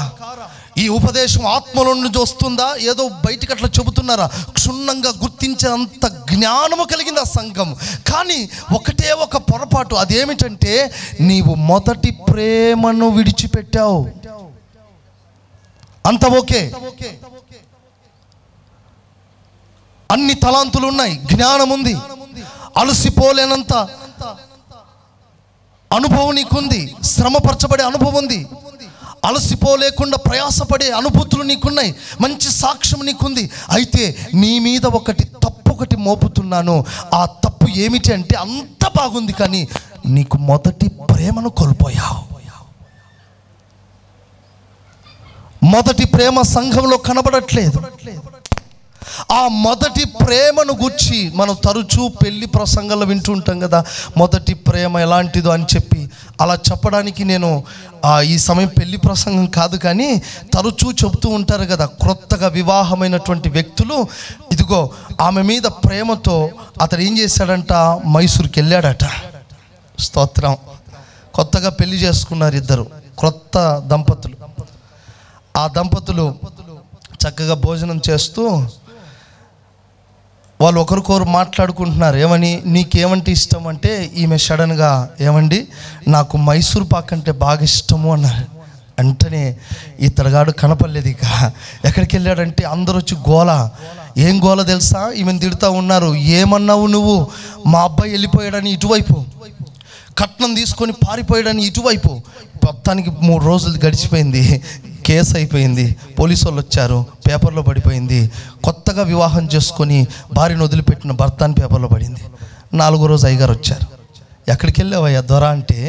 ఈ ఉపదేశం ఆత్మలో నుంచి వస్తుందా, ఏదో బయటికి అట్లా చెబుతున్నారా? క్షుణ్ణంగా గుర్తించే అంత జ్ఞానము కలిగింది ఆ సంఘం. కానీ ఒకటే ఒక పొరపాటు, అదేమిటంటే నీవు మొదటి ప్రేమను విడిచిపెట్టావు. అంత ఓకే, అన్ని తలాంతులు ఉన్నాయి, జ్ఞానం ఉంది, అలసిపోలేనంత అనుభవం నీకుంది, శ్రమపరచబడే అనుభవం ఉంది, అలసిపోలేకుండా ప్రయాసపడే అనుభూతులు నీకున్నాయి, మంచి సాక్ష్యం నీకుంది. అయితే నీ మీద తప్పొకటి మోపుతున్నాను. ఆ తప్పు ఏమిటి అంటే అంత బాగుంది కానీ నీకు మొదటి ప్రేమను కోల్పోయావు. మొదటి ప్రేమ సంఘంలో కనబడట్లేదు. ఆ మొదటి ప్రేమను గుర్చి మనం తరచూ పెళ్లి ప్రసంగాల్లో వింటూ ఉంటాం కదా, మొదటి ప్రేమ ఎలాంటిదో అని చెప్పి. అలా చెప్పడానికి నేను ఈ సమయం పెళ్లి ప్రసంగం కాదు, కానీ తరచూ చెబుతూ ఉంటారు కదా, క్రొత్తగా వివాహమైనటువంటి వ్యక్తులు. ఇదిగో ఆమె మీద ప్రేమతో అతడు ఏం చేశాడంట, మైసూర్కి వెళ్ళాడట. స్తోత్రం. కొత్తగా పెళ్లి చేసుకున్నారు ఇద్దరు క్రొత్త దంపతులు. ఆ దంపతులు చక్కగా భోజనం చేస్తూ వాళ్ళు ఒకరికొకరు మాట్లాడుకుంటున్నారు. ఏమని, నీకేమంటే ఇష్టం అంటే ఈమె సడన్గా, ఏమండి నాకు మైసూర్ పాక్ అంటే బాగా ఇష్టము అన్నారు. అంటనే ఇతడుగాడు కనపడలేదు. ఇక ఎక్కడికి వెళ్ళాడంటే అందరూ వచ్చి గోల. ఏం గోల తెలుసా, ఈమెను తిడుతూ ఉన్నారు. ఏమన్నావు నువ్వు, మా అబ్బాయి వెళ్ళిపోయాడని ఇటువైపు, కట్నం తీసుకొని పారిపోయాడని ఇటువైపు. మొత్తానికి 3 రోజులు గడిచిపోయింది, కేసు అయిపోయింది, పోలీసు వాళ్ళు వచ్చారు, పేపర్లో పడిపోయింది. కొత్తగా వివాహం చేసుకొని భార్యను వదిలిపెట్టిన భర్త అని పేపర్లో పడింది. 4వ రోజు అయ్యగారు వచ్చారు. ఎక్కడికి వెళ్ళావయ్యా దొర అంటే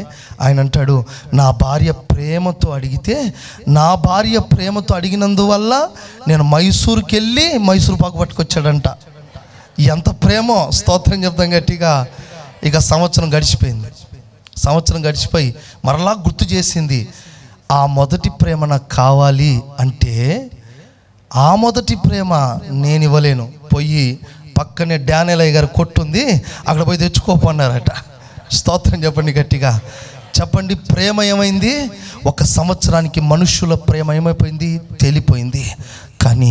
ఆయన అంటాడు, నా భార్య ప్రేమతో అడిగితే, నా భార్య ప్రేమతో అడిగినందువల్ల నేను మైసూర్కి వెళ్ళి మైసూర్ పాకు పట్టుకొచ్చాడంట. ఎంత ప్రేమో, స్తోత్రం చెప్తాం గట్టిగా. ఇక సంవత్సరం గడిచిపోయింది. సంవత్సరం గడిచిపోయి మరలా గుర్తు చేసింది, ఆ మొదటి ప్రేమ నాకు కావాలి అంటే ఆ మొదటి ప్రేమ నేను ఇవ్వలేను, పోయి పక్కనే డానియలయ్య గారు కొట్టుంది, అక్కడ పోయి తెచ్చుకోపన్నారట. స్తోత్రం చెప్పండి గట్టిగా చెప్పండి. ప్రేమ ఏమైంది? 1 సంవత్సరానికి మనుషుల ప్రేమ ఏమైపోయింది, తేలిపోయింది. కానీ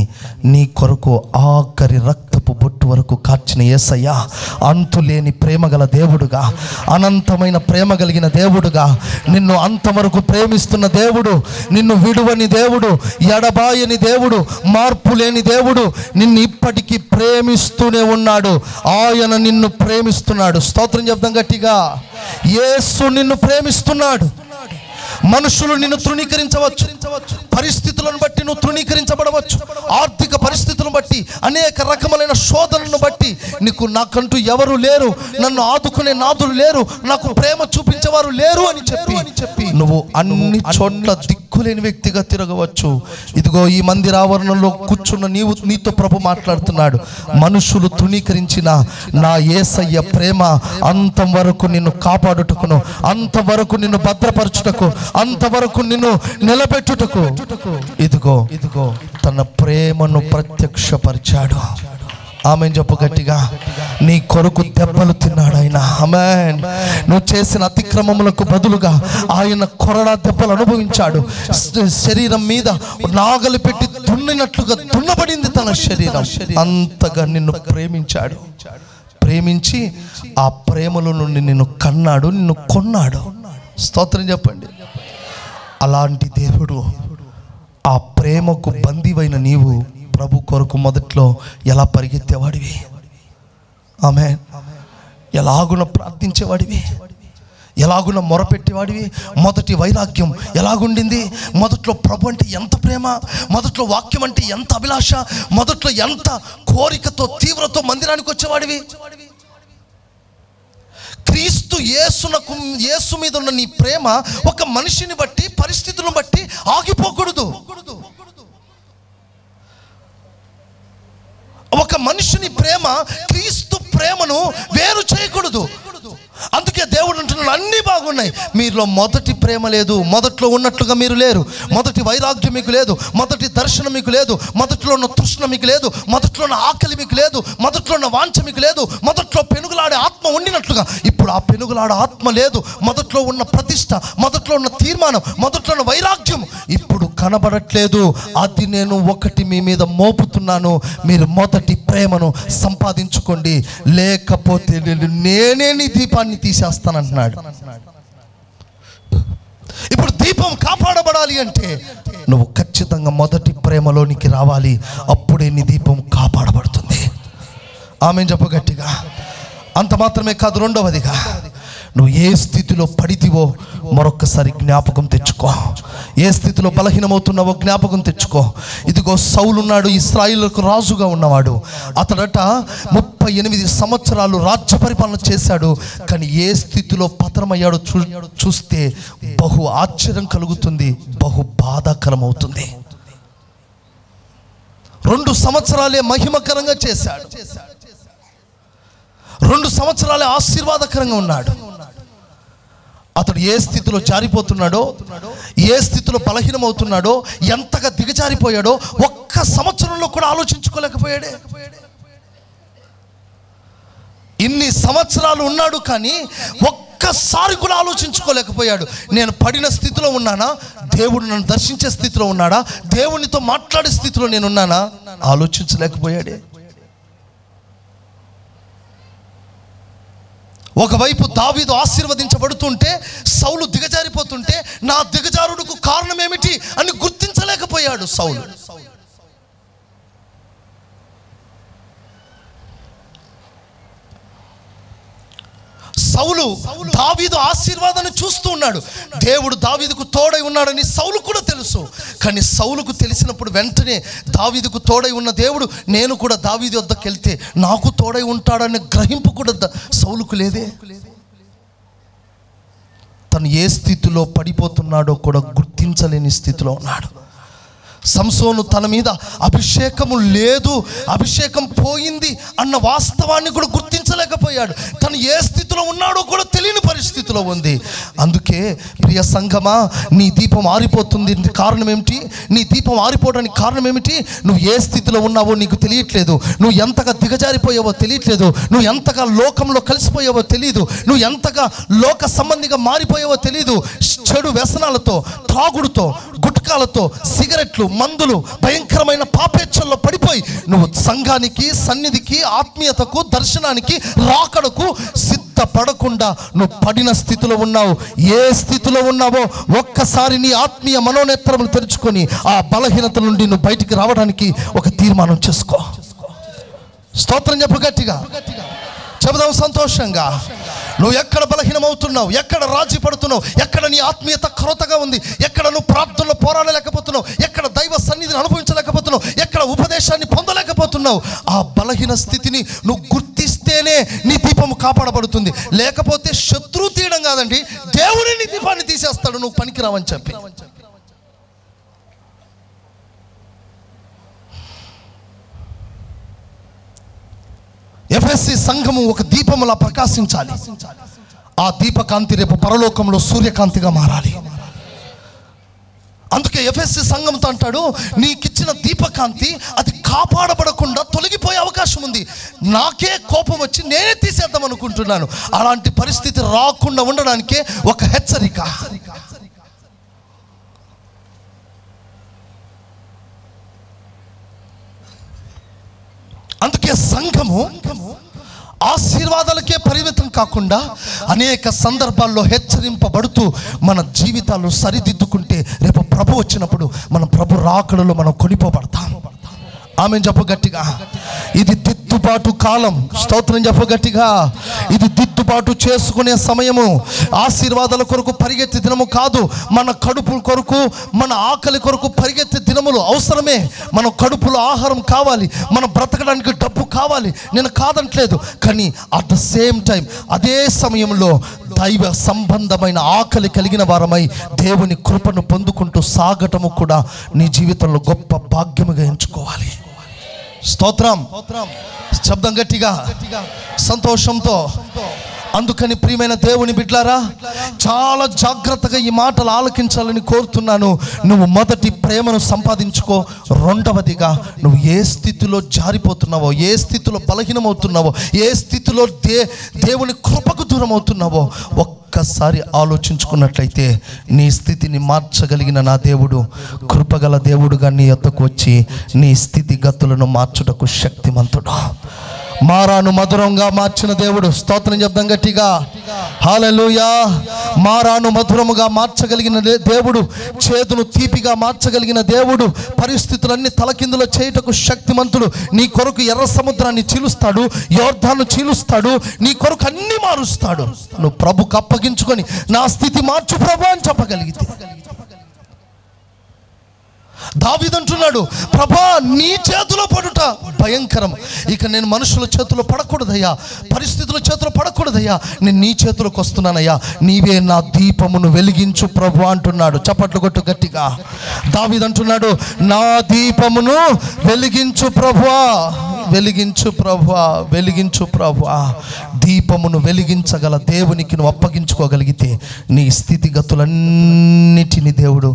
నీ కొరకు ఆఖరి రక్తపు బొట్టు వరకు కార్చిన యేసయ్య అంతులేని ప్రేమ గల దేవుడుగా, అనంతమైన ప్రేమ కలిగిన దేవుడుగా, నిన్ను అంతవరకు ప్రేమిస్తున్న దేవుడు, నిన్ను విడువని దేవుడు, ఎడబాయని దేవుడు, మార్పు లేని దేవుడు నిన్ను ఇప్పటికీ ప్రేమిస్తూనే ఉన్నాడు. ఆయన నిన్ను ప్రేమిస్తున్నాడు. స్తోత్రం చెప్దాం గట్టిగా. యేసు నిన్ను ప్రేమిస్తున్నాడు. మనుషులు నిన్ను తృణీకరించవచ్చు, పరిస్థితులను బట్టి నువ్వు తృణీకరించబడవచ్చు, ఆర్థిక పరిస్థితులను బట్టి, అనేక రకములైన శోధనలను బట్టి నీకు నాకంటూ ఎవరు లేరు, నన్ను ఆదుకునే నాదులు లేరు, నాకు ప్రేమ చూపించేవారు లేరు అని చెప్పి నువ్వు అన్ని చోట్ల దిక్కులేని వ్యక్తిగా తిరగవచ్చు. ఇదిగో ఈ మందిర ఆవరణలో కూర్చున్న నీతో ప్రభు మాట్లాడుతున్నాడు. మనుషులు తృణీకరించిన నా యేసయ్య ప్రేమ అంతం వరకు నిన్ను కాపాడుటకును, అంతవరకు నిన్ను భద్రపరచుటకు, అంతవరకు నిన్ను నిలబెట్టుటకు ఇదిగో తన ప్రేమను ప్రత్యక్షపరిచాడు. ఆమెన్ చెప్పు గట్టిగా. నీ కొరకు దెబ్బలు తిన్నాడు ఆయన. ఆమేన్. నువ్వు చేసిన అతిక్రమములకు బదులుగా ఆయన కొరడా దెబ్బలు అనుభవించాడు. శరీరం మీద నాగలి పెట్టి దున్నినట్లుగా దున్నబడింది తన శరీరం. అంతగా నిన్ను ప్రేమించాడు. ప్రేమించి ఆ ప్రేమలో నుండి నిన్ను కన్నాడు, నిన్ను కొన్నాడు. స్తోత్రం చెప్పండి. అలాంటి దేవుడు, ఆ ప్రేమకు బందీవైన నీవు ప్రభు కొరకు మొదట్లో ఎలా పరిగెత్తేవాడివి, ఆమేన్, ఎలాగున ప్రార్థించేవాడివి, ఎలాగున మొరపెట్టేవాడివి. మొదటి వైరాగ్యం ఎలాగుండింది? మొదట్లో ప్రభు అంటే ఎంత ప్రేమ, మొదట్లో వాక్యం అంటే ఎంత అభిలాష, మొదట్లో ఎంత కోరికతో తీవ్రతో మందిరానికి వచ్చేవాడివి. క్రీస్తు యేసు మీద ఉన్న నీ ప్రేమ ఒక మనిషిని బట్టి, పరిస్థితులను బట్టి ఆగిపోకూడదు. ఒక మనిషిని ప్రేమ క్రీస్తు ప్రేమను వేరు చేయకూడదు. అందుకే దేవుడు అంటున్నాడు, అన్ని బాగున్నాయి, బాగున్నాయి, మీలో మొదటి ప్రేమ లేదు, మొదట్లో ఉన్నట్లుగా మీరు లేరు, మొదటి వైరాగ్యం మీకు లేదు, మొదటి దర్శనం మీకు లేదు, మొదట్లో ఉన్న తృష్ణ మీకు లేదు, మొదట్లో ఉన్న ఆకలి మీకు లేదు, మొదట్లో ఉన్న వాంఛ మీకు లేదు, మొదట్లో పెనుగులాడే ఆత్మ ఉండినట్లుగా ఇప్పుడు ఆ పెనుగులాడే ఆత్మ లేదు, మొదట్లో ఉన్న ప్రతిష్ట, మొదట్లో ఉన్న తీర్మానం, మొదట్లో ఉన్న వైరాగ్యం ఇప్పుడు కనబడట్లేదు. అది నేను ఒకటి మీ మీద మోపుతున్నాను, మీరు మొదటి ప్రేమను సంపాదించుకోండి, లేకపోతే నేనే నీ దీపాన్ని తీసేస్తానంటున్నాడు. ఇప్పుడు దీపం కాపాడబడాలి అంటే నువ్వు ఖచ్చితంగా మొదటి ప్రేమలోనికి రావాలి, అప్పుడే నీ దీపం కాపాడబడుతుంది. ఆమేన్ చెప్పు గట్టిగా. అంత మాత్రమే కాదు, రెండవదిగా నువ్వు ఏ స్థితిలో పడితివో మరొక్కసారి జ్ఞాపకం తెచ్చుకో. ఏ స్థితిలో బలహీనమవుతున్నావో జ్ఞాపకం తెచ్చుకో. ఇదిగో సౌలు ఉన్నాడు, ఇశ్రాయేలుకు రాజుగా ఉన్నవాడు. అతడట 38 సంవత్సరాలు రాజ్య పరిపాలన చేశాడు. కానీ ఏ స్థితిలో పతనమయ్యాడో చూస్తే బహు ఆశ్చర్యం కలుగుతుంది, బహు బాధాకరం అవుతుంది. 2 సంవత్సరాలే మహిమకరంగా చేశాడు, 2 సంవత్సరాలే ఆశీర్వాదకరంగా ఉన్నాడు. అతడు ఏ స్థితిలో జారిపోతున్నాడో, ఏ స్థితిలో బలహీనమవుతున్నాడో, ఎంతగా దిగజారిపోయాడో ఒక్క సంవత్సరంలో కూడా ఆలోచించుకోలేకపోయాడే. ఇన్ని సంవత్సరాలు ఉన్నాడు కానీ ఒక్కసారి కూడా ఆలోచించుకోలేకపోయాడు. నేను పడిన స్థితిలో ఉన్నానా, దేవుడు నన్ను దర్శించే స్థితిలో ఉన్నాడా, దేవునితో మాట్లాడే స్థితిలో నేను ఉన్నానా, ఆలోచించలేకపోయాడే. ఒకవైపు దావీదు ఆశీర్వదించబడుతుంటే సౌలు దిగజారిపోతుంటే నా దిగజారుడుకు కారణం ఏమిటి అని గుర్తించలేకపోయాడు సౌలు. సౌలు దావీదు ఆశీర్వాదాన్ని చూస్తూ ఉన్నాడు. దేవుడు దావీదుకు తోడై ఉన్నాడని సౌలు కూడా తెలుసు. కానీ సౌలుకు తెలిసినప్పుడు వెంటనే దావీదుకు తోడై ఉన్న దేవుడు నేను కూడా దావీదు వద్దకు వెళ్తే నాకు తోడై ఉంటాడనే గ్రహింపు కూడా సౌలుకు లేదే. తను ఏ స్థితిలో పడిపోతున్నాడో కూడా గుర్తించలేని స్థితిలో ఉన్నాడు. సంసోను తన మీద అభిషేకము లేదు, అభిషేకం పోయింది అన్న వాస్తవాన్ని కూడా గుర్తించలేకపోయాడు. తను ఏ స్థితిలో ఉన్నాడో కూడా తెలియని పరిస్థితిలో ఉంది. అందుకే ప్రియ సంఘమా, నీ దీపం ఆరిపోతుంది. కారణం ఏమిటి? నీ దీపం ఆరిపోవడానికి కారణం ఏమిటి? నువ్వు ఏ స్థితిలో ఉన్నావో నీకు తెలియట్లేదు, నువ్వు ఎంతగా దిగజారిపోయావో తెలియట్లేదు, నువ్వు ఎంతగా లోకంలో కలిసిపోయావో తెలియదు, నువ్వు ఎంతగా లోక సంబంధిగా మారిపోయావో తెలియదు. చెడు వ్యసనాలతో, త్రాగుడుతో, గుట్కాలతో, సిగరెట్లు, మందులు, భయంకరమైన పాపేచ్ఛల్లో పడిపోయి నువ్వు సంఘానికి, సన్నిధికి, ఆత్మీయతకు, దర్శనానికి, రాకడకు సిద్ధపడకుండా నువ్వు పడిన స్థితిలో ఉన్నావు. ఏ స్థితిలో ఉన్నావో ఒక్కసారి నీ ఆత్మీయ మనోనేత్రములు తెరుచుకొని ఆ బలహీనత నుండి నువ్వు బయటికి రావడానికి ఒక తీర్మానం చేసుకో. స్తోత్రం చెప్పు గట్టిగా, చెబుదాం సంతోషంగా. నువ్వు ఎక్కడ బలహీనమవుతున్నావు, ఎక్కడ రాజీ పడుతున్నావు, ఎక్కడ నీ ఆత్మీయత కొరతగా ఉంది, ఎక్కడ నువ్వు ప్రార్థనలో పోరాడలేకపోతున్నావు, ఎక్కడ దైవ సన్నిధిని అనుభవించలేకపోతున్నావు, ఎక్కడ ఉపదేశాన్ని పొందలేకపోతున్నావు, ఆ బలహీన స్థితిని నువ్వు గుర్తిస్తేనే నీ దీపము కాపాడబడుతుంది. లేకపోతే శత్రువు తీయడం కాదండి, దేవుడే నీ దీపాన్ని తీసేస్తాడు నువ్వు పనికిరావని చెప్పి. ఎఫెసీ సంఘము ఒక దీపములా ప్రకాశించాలి. ఆ దీపకాంతి రేపు పరలోకంలో సూర్యకాంతిగా మారాలి. అందుకే ఎఫెసీ సంఘంతో అంటాడు, నీకిచ్చిన దీపకాంతి అది కాపాడబడకుండా తొలగిపోయే అవకాశం ఉంది. నాకే కోపం వచ్చి నేనే తీసేద్దాం అనుకుంటున్నాను. అలాంటి పరిస్థితి రాకుండా ఉండడానికే ఒక హెచ్చరిక. అందుకే సంఘము ఆశీర్వాదాలకే పరిమితం కాకుండా అనేక సందర్భాల్లో హెచ్చరింపబడుతూ మన జీవితాలు సరిదిద్దుకుంటే రేపు ప్రభు వచ్చినప్పుడు మన ప్రభు రాకడలో మనం కొనిపోబడతాం. ఆమేన్ చెప్పు గట్టిగా. ఇది దిద్దుబాటు కాలం. స్తోత్రం చెప్పు గట్టిగా. ఇది దిద్దుబాటు చేసుకునే సమయము. ఆశీర్వాదాల కొరకు పరిగెత్తే దినము కాదు. మన కడుపు కొరకు, మన ఆకలి కొరకు పరిగెత్తే దినములు అవసరమే. మన కడుపులో ఆహారం కావాలి, మనం బ్రతకడానికి డబ్బు కావాలి, నేను కాదంటలేదు. కానీ అట్ ద సేమ్ టైం అదే సమయంలో దైవ సంబంధమైన ఆకలి కలిగిన వారమై దేవుని కృపను పొందుకుంటూ సాగటము కూడా నీ జీవితంలో గొప్ప భాగ్యముగా ఎంచుకోవాలి. స్తోత్రం. శబ్దం గట్టిగా సంతోషంతో అందుకని ప్రియమైన దేవుని బిడ్డలారా, చాలా జాగ్రత్తగా ఈ మాటలు ఆలకించాలని కోరుతున్నాను. నువ్వు మొదటి ప్రేమను సంపాదించుకో. రెండవదిగా, నువ్వు ఏ స్థితిలో జారిపోతున్నావో, ఏ స్థితిలో బలహీనమవుతున్నావో, ఏ స్థితిలో దేవుని కృపకు దూరం అవుతున్నావో ఒక్కసారి ఆలోచించుకున్నట్లయితే నీ స్థితిని మార్చగలిగిన నా దేవుడు, కృపగల దేవుడుగా నీ యొద్దకు వచ్చి నీ స్థితిగతులను మార్చుటకు శక్తిమంతుడు. మారాను మధురంగా మార్చిన దేవుడు. స్తోత్రం చెప్దాం గట్టిగా, హల్లెలూయా. మారాను మధురముగా మార్చగలిగిన దేవుడు, చేదును తీపిగా మార్చగలిగిన దేవుడు, పరిస్థితులన్నీ తలకిందులో చేయుటకు శక్తిమంతుడు. నీ కొరకు ఎర్ర సముద్రాన్ని చీలుస్తాడు, యోర్దాను చీలుస్తాడు, నీ కొరకు అన్ని మారుస్తాడు. నువ్వు ప్రభుకు అప్పగించుకొని నా స్థితి మార్చు ప్రభు అని చెప్పగలిగితే. దావీదు అంటున్నాడు, ప్రభా నీ చేతిలో పడుట భయంకరం. ఇక నేను మనుషుల చేతిలో పడకూడదయ్యా, పరిస్థితుల చేతిలో పడకూడదయ్యా, నేను నీ చేతిలోకి వస్తున్నానయ్యా, నీవే నా దీపమును వెలిగించు ప్రభు అంటున్నాడు. చప్పట్లు కొట్టు గట్టిగా. దావీదు అంటున్నాడు, నా దీపమును వెలిగించు ప్రభువా, వెలిగించు ప్రభువా, వెలిగించు ప్రభువా. దీపమును వెలిగించగల దేవునికి నువ్వు అప్పగించుకోగలిగితే నీ స్థితిగతులన్నిటిని దేవుడు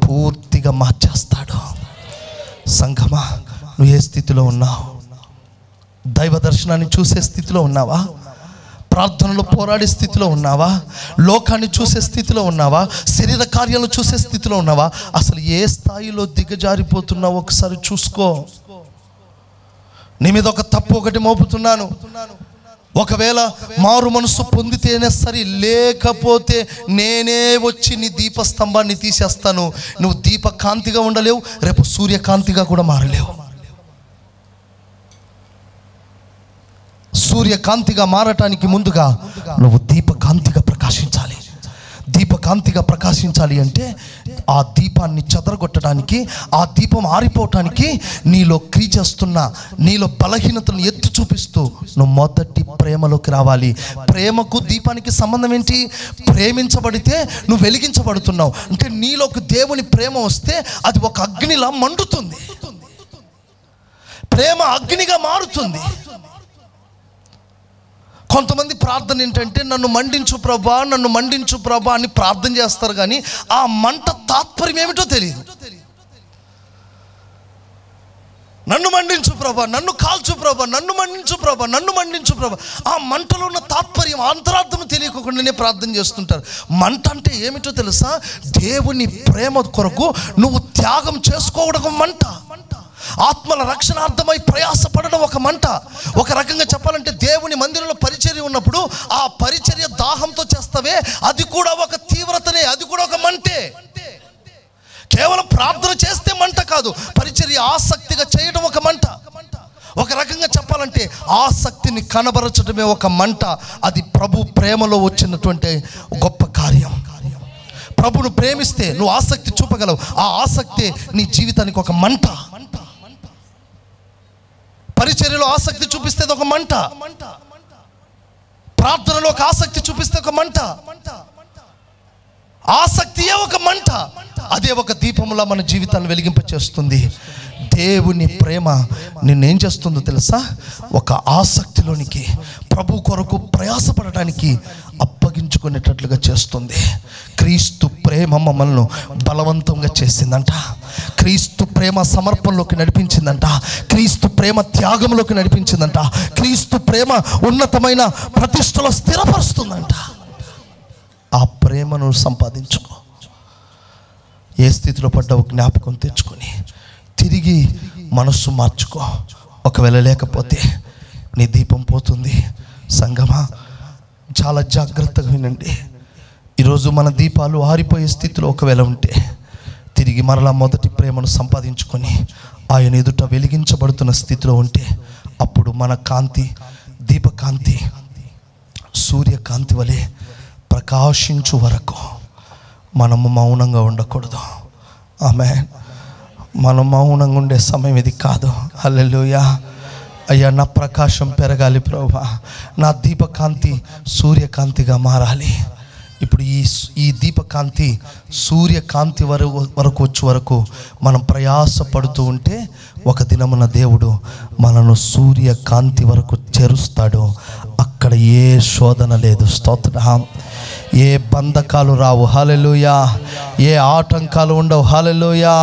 పూర్తిగా మార్చేస్తాడు. సంఘమా, నువ్వు ఏ స్థితిలో ఉన్నావు? దైవ దర్శనాన్ని చూసే స్థితిలో ఉన్నావా? ప్రార్థనలో పోరాడే స్థితిలో ఉన్నావా? లోకాన్ని చూసే స్థితిలో ఉన్నావా? శరీర కార్యాలను చూసే స్థితిలో ఉన్నావా? అసలు ఏ స్థాయిలో దిగజారిపోతున్నావో ఒకసారి చూసుకో. నీ మీద ఒక తప్పు ఒకటి మోపుతున్నాను. ఒకవేళ మారు మనసు పొందితేనే సరే, లేకపోతే నేనే వచ్చి నీ దీపస్తంభాన్ని తీసేస్తాను. నువ్వు దీపకాంతిగా ఉండలేవు, రేపు సూర్యకాంతిగా కూడా మారలేవు. సూర్యకాంతిగా మారటానికి ముందుగా నువ్వు దీపకాంతిగా ప్రకాశించాలి. దీపకాంతిగా ప్రకాశించాలి అంటే ఆ దీపాన్ని చెదరగొట్టడానికి, ఆ దీపం ఆరిపోవటానికి నీలో క్రియ చేస్తున్న, నీలో బలహీనతను ఎత్తి చూపిస్తూ నువ్వు మొదటి ప్రేమలోకి రావాలి. ప్రేమకు దీపానికి సంబంధం ఏంటి? ప్రేమించబడితే నువ్వు వెలిగించబడుతున్నావు అంటే నీలోకి దేవుని ప్రేమ వస్తే అది ఒక అగ్నిలా మండుతుంది. ప్రేమ అగ్నిగా మారుతుంది. కొంతమంది ప్రార్థన ఏంటంటే, నన్ను మండించు ప్రభా, నన్ను మండించు ప్రభా అని ప్రార్థన చేస్తారు, కానీ ఆ మంట తాత్పర్యం ఏమిటో తెలియదు. నన్ను మండించు ప్రభా, నన్ను కాల్చు ప్రభా, నన్ను మండించు ప్రభా, నన్ను మండించు ప్రభా. ఆ మంటలో ఉన్న తాత్పర్యం, అంతరార్థం తెలియకుండానే ప్రార్థన చేస్తుంటారు. మంట అంటే ఏమిటో తెలుసా? దేవుని ప్రేమ కొరకు నువ్వు త్యాగం చేసుకోవడం మంట. ఆత్మల రక్షణార్థమై ప్రయాసపడడం ఒక మంట. ఒక రకంగా చెప్పాలంటే దేవుని మందిరంలో పరిచర్య ఉన్నప్పుడు ఆ పరిచర్య దాహంతో చేస్తావే, అది కూడా ఒక తీవ్రతనే, అది కూడా ఒక మంటే. కేవలం ప్రార్థన చేస్తే మంట కాదు, పరిచర్య ఆసక్తిగా చేయడం ఒక మంట. ఒక రకంగా చెప్పాలంటే ఆసక్తిని కనబరచడమే ఒక మంట. అది ప్రభు ప్రేమలో వచ్చినటువంటి గొప్ప కార్యం. ప్రభును ప్రేమిస్తే నువ్వు ఆసక్తి చూపగలవు. ఆ ఆసక్తి నీ జీవితానికి ఒక మంట. పరిచర్యలో ఆసక్తి చూపిస్తే ఒక మంట, ప్రార్థనలో ఒక ఆసక్తి చూపిస్తే ఒక మంట. ఆసక్తియే ఒక మంట. అదే ఒక దీపంలా మన జీవితాన్ని వెలిగింపచేస్తుంది. దేవుని ప్రేమ నిన్నేం చేస్తుందో తెలుసా? ఒక ఆసక్తిలోనికి, ప్రభు కొరకు ప్రయాసపడటానికి అప్పగించుకునేటట్లుగా చేస్తుంది. క్రీస్తు ప్రేమ మమ్మల్ని బలవంతంగా చేసిందంట. క్రీస్తు ప్రేమ సమర్పణలోకి నడిపించిందంట. క్రీస్తు ప్రేమ త్యాగంలోకి నడిపించిందంట. క్రీస్తు ప్రేమ ఉన్నతమైన ప్రతిష్టలో స్థిరపరుస్తుందంట. ఆ ప్రేమను సంపాదించుకో. ఏ స్థితిలో పడ్డావు జ్ఞాపకం తెచ్చుకొని తిరిగి మనస్సు మార్చుకో. ఒకవేళ లేకపోతే నీ దీపం పోతుంది. సంగమా, చాలా జాగ్రత్తగా వినండి. ఈరోజు మన దీపాలు ఆరిపోయే స్థితిలో ఒకవేళ ఉంటే, తిరిగి మరలా మొదటి ప్రేమను సంపాదించుకొని ఆయన ఎదుట వెలిగించబడుతున్న స్థితిలో ఉంటే, అప్పుడు మన కాంతి, దీపకాంతి సూర్యకాంతి వలె ప్రకాశించు వరకు మనము మౌనంగా ఉండకూడదు. ఆమేన్. మనం మౌనంగా ఉండే సమయం ఇది కాదు. హల్లెలూయా. అయ్యా, నా ప్రకాశం పెరగాలి ప్రభువా, నా దీపకాంతి సూర్యకాంతిగా మారాలి. ఇప్పుడు ఈ దీపకాంతి సూర్యకాంతి వరకు వచ్చే వరకు మనం ప్రయాసపడుతూ ఉంటే, ఒక దినమున దేవుడు మనను సూర్యకాంతి వరకు చేరుస్తాడు. అక్కడ ఏ శోధన లేదు. స్తోత్రం. ఏ బంధకాలు రావు. హల్లెలూయా. ఏ ఆటంకాలు ఉండవు. హల్లెలూయా.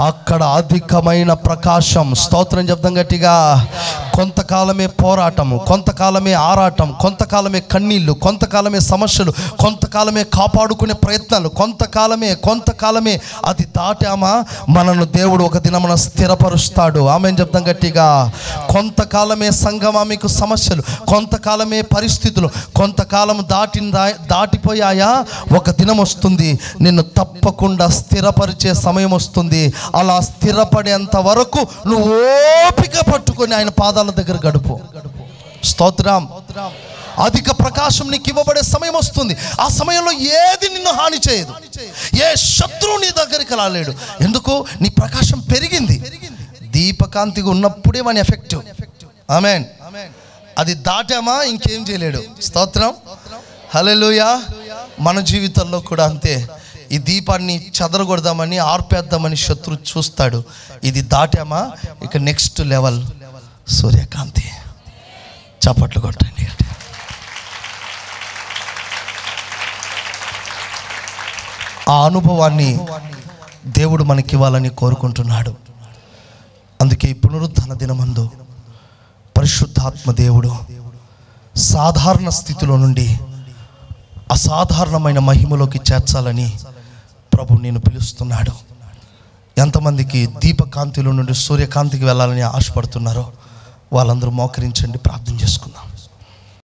అక్కడ అధికమైన ప్రకాశం. స్తోత్రం చెప్తాం గట్టిగా. కొంతకాలమే పోరాటము, కొంతకాలమే ఆరాటం, కొంతకాలమే కన్నీళ్ళు, కొంతకాలమే సమస్యలు, కొంతకాలమే కాపాడుకునే ప్రయత్నాలు, కొంతకాలమే అది దాటామా మనను దేవుడు ఒక దినమున స్థిరపరుస్తాడు. ఆమేన్ చెప్తాం గట్టిగా. కొంతకాలమే సంగమా మీకు సమస్యలు, కొంతకాలమే పరిస్థితులు, కొంతకాలం దాటిపోయాయా, ఒక దినం వస్తుంది నిన్ను తప్పకుండా స్థిరపరిచే సమయం వస్తుంది. అలా స్థిరపడేంత వరకు నువ్వు ఓపిక పట్టుకొని ఆయన పాదాల దగ్గర గడుపు. స్తోత్రం. అధిక ప్రకాశం నీకు ఇవ్వబడే సమయం వస్తుంది. ఆ సమయంలో ఏది నిన్ను హాని చేయదు, ఏ శత్రువు నీ దగ్గరికి రాలేడు. ఎందుకు? నీ ప్రకాశం పెరిగింది. దీపకాంతిగా ఉన్నప్పుడే వాని ఎఫెక్టివ్. ఆమేన్. అది దాటామా ఇంకేం చేయలేడు. స్తోత్రం. హల్లెలూయా. మన జీవితంలో కూడా అంతే. ఈ దీపాన్ని చెదరగొడదామని, ఆర్పేద్దామని శత్రు చూస్తాడు. ఇది దాటామా ఇక నెక్స్ట్ లెవెల్ సూర్యకాంతి. చప్పట్లు కొట్టండి. ఆ అనుభవాన్ని దేవుడు మనకి ఇవ్వాలని కోరుకుంటున్నాడు. అందుకే ఈ పునరుద్ధాన దినమందు పరిశుద్ధాత్మ దేవుడు సాధారణ స్థితిలో నుండి అసాధారణమైన మహిమలోకి చేర్చాలని ప్రభు నేను పిలుస్తున్నాడు. ఎంతమందికి దీపకాంతిలో నుండి సూర్యకాంతికి వెళ్ళాలని ఆశపడుతున్నారో వాళ్ళందరూ మోకరించండి, ప్రార్థన చేసుకుందాం.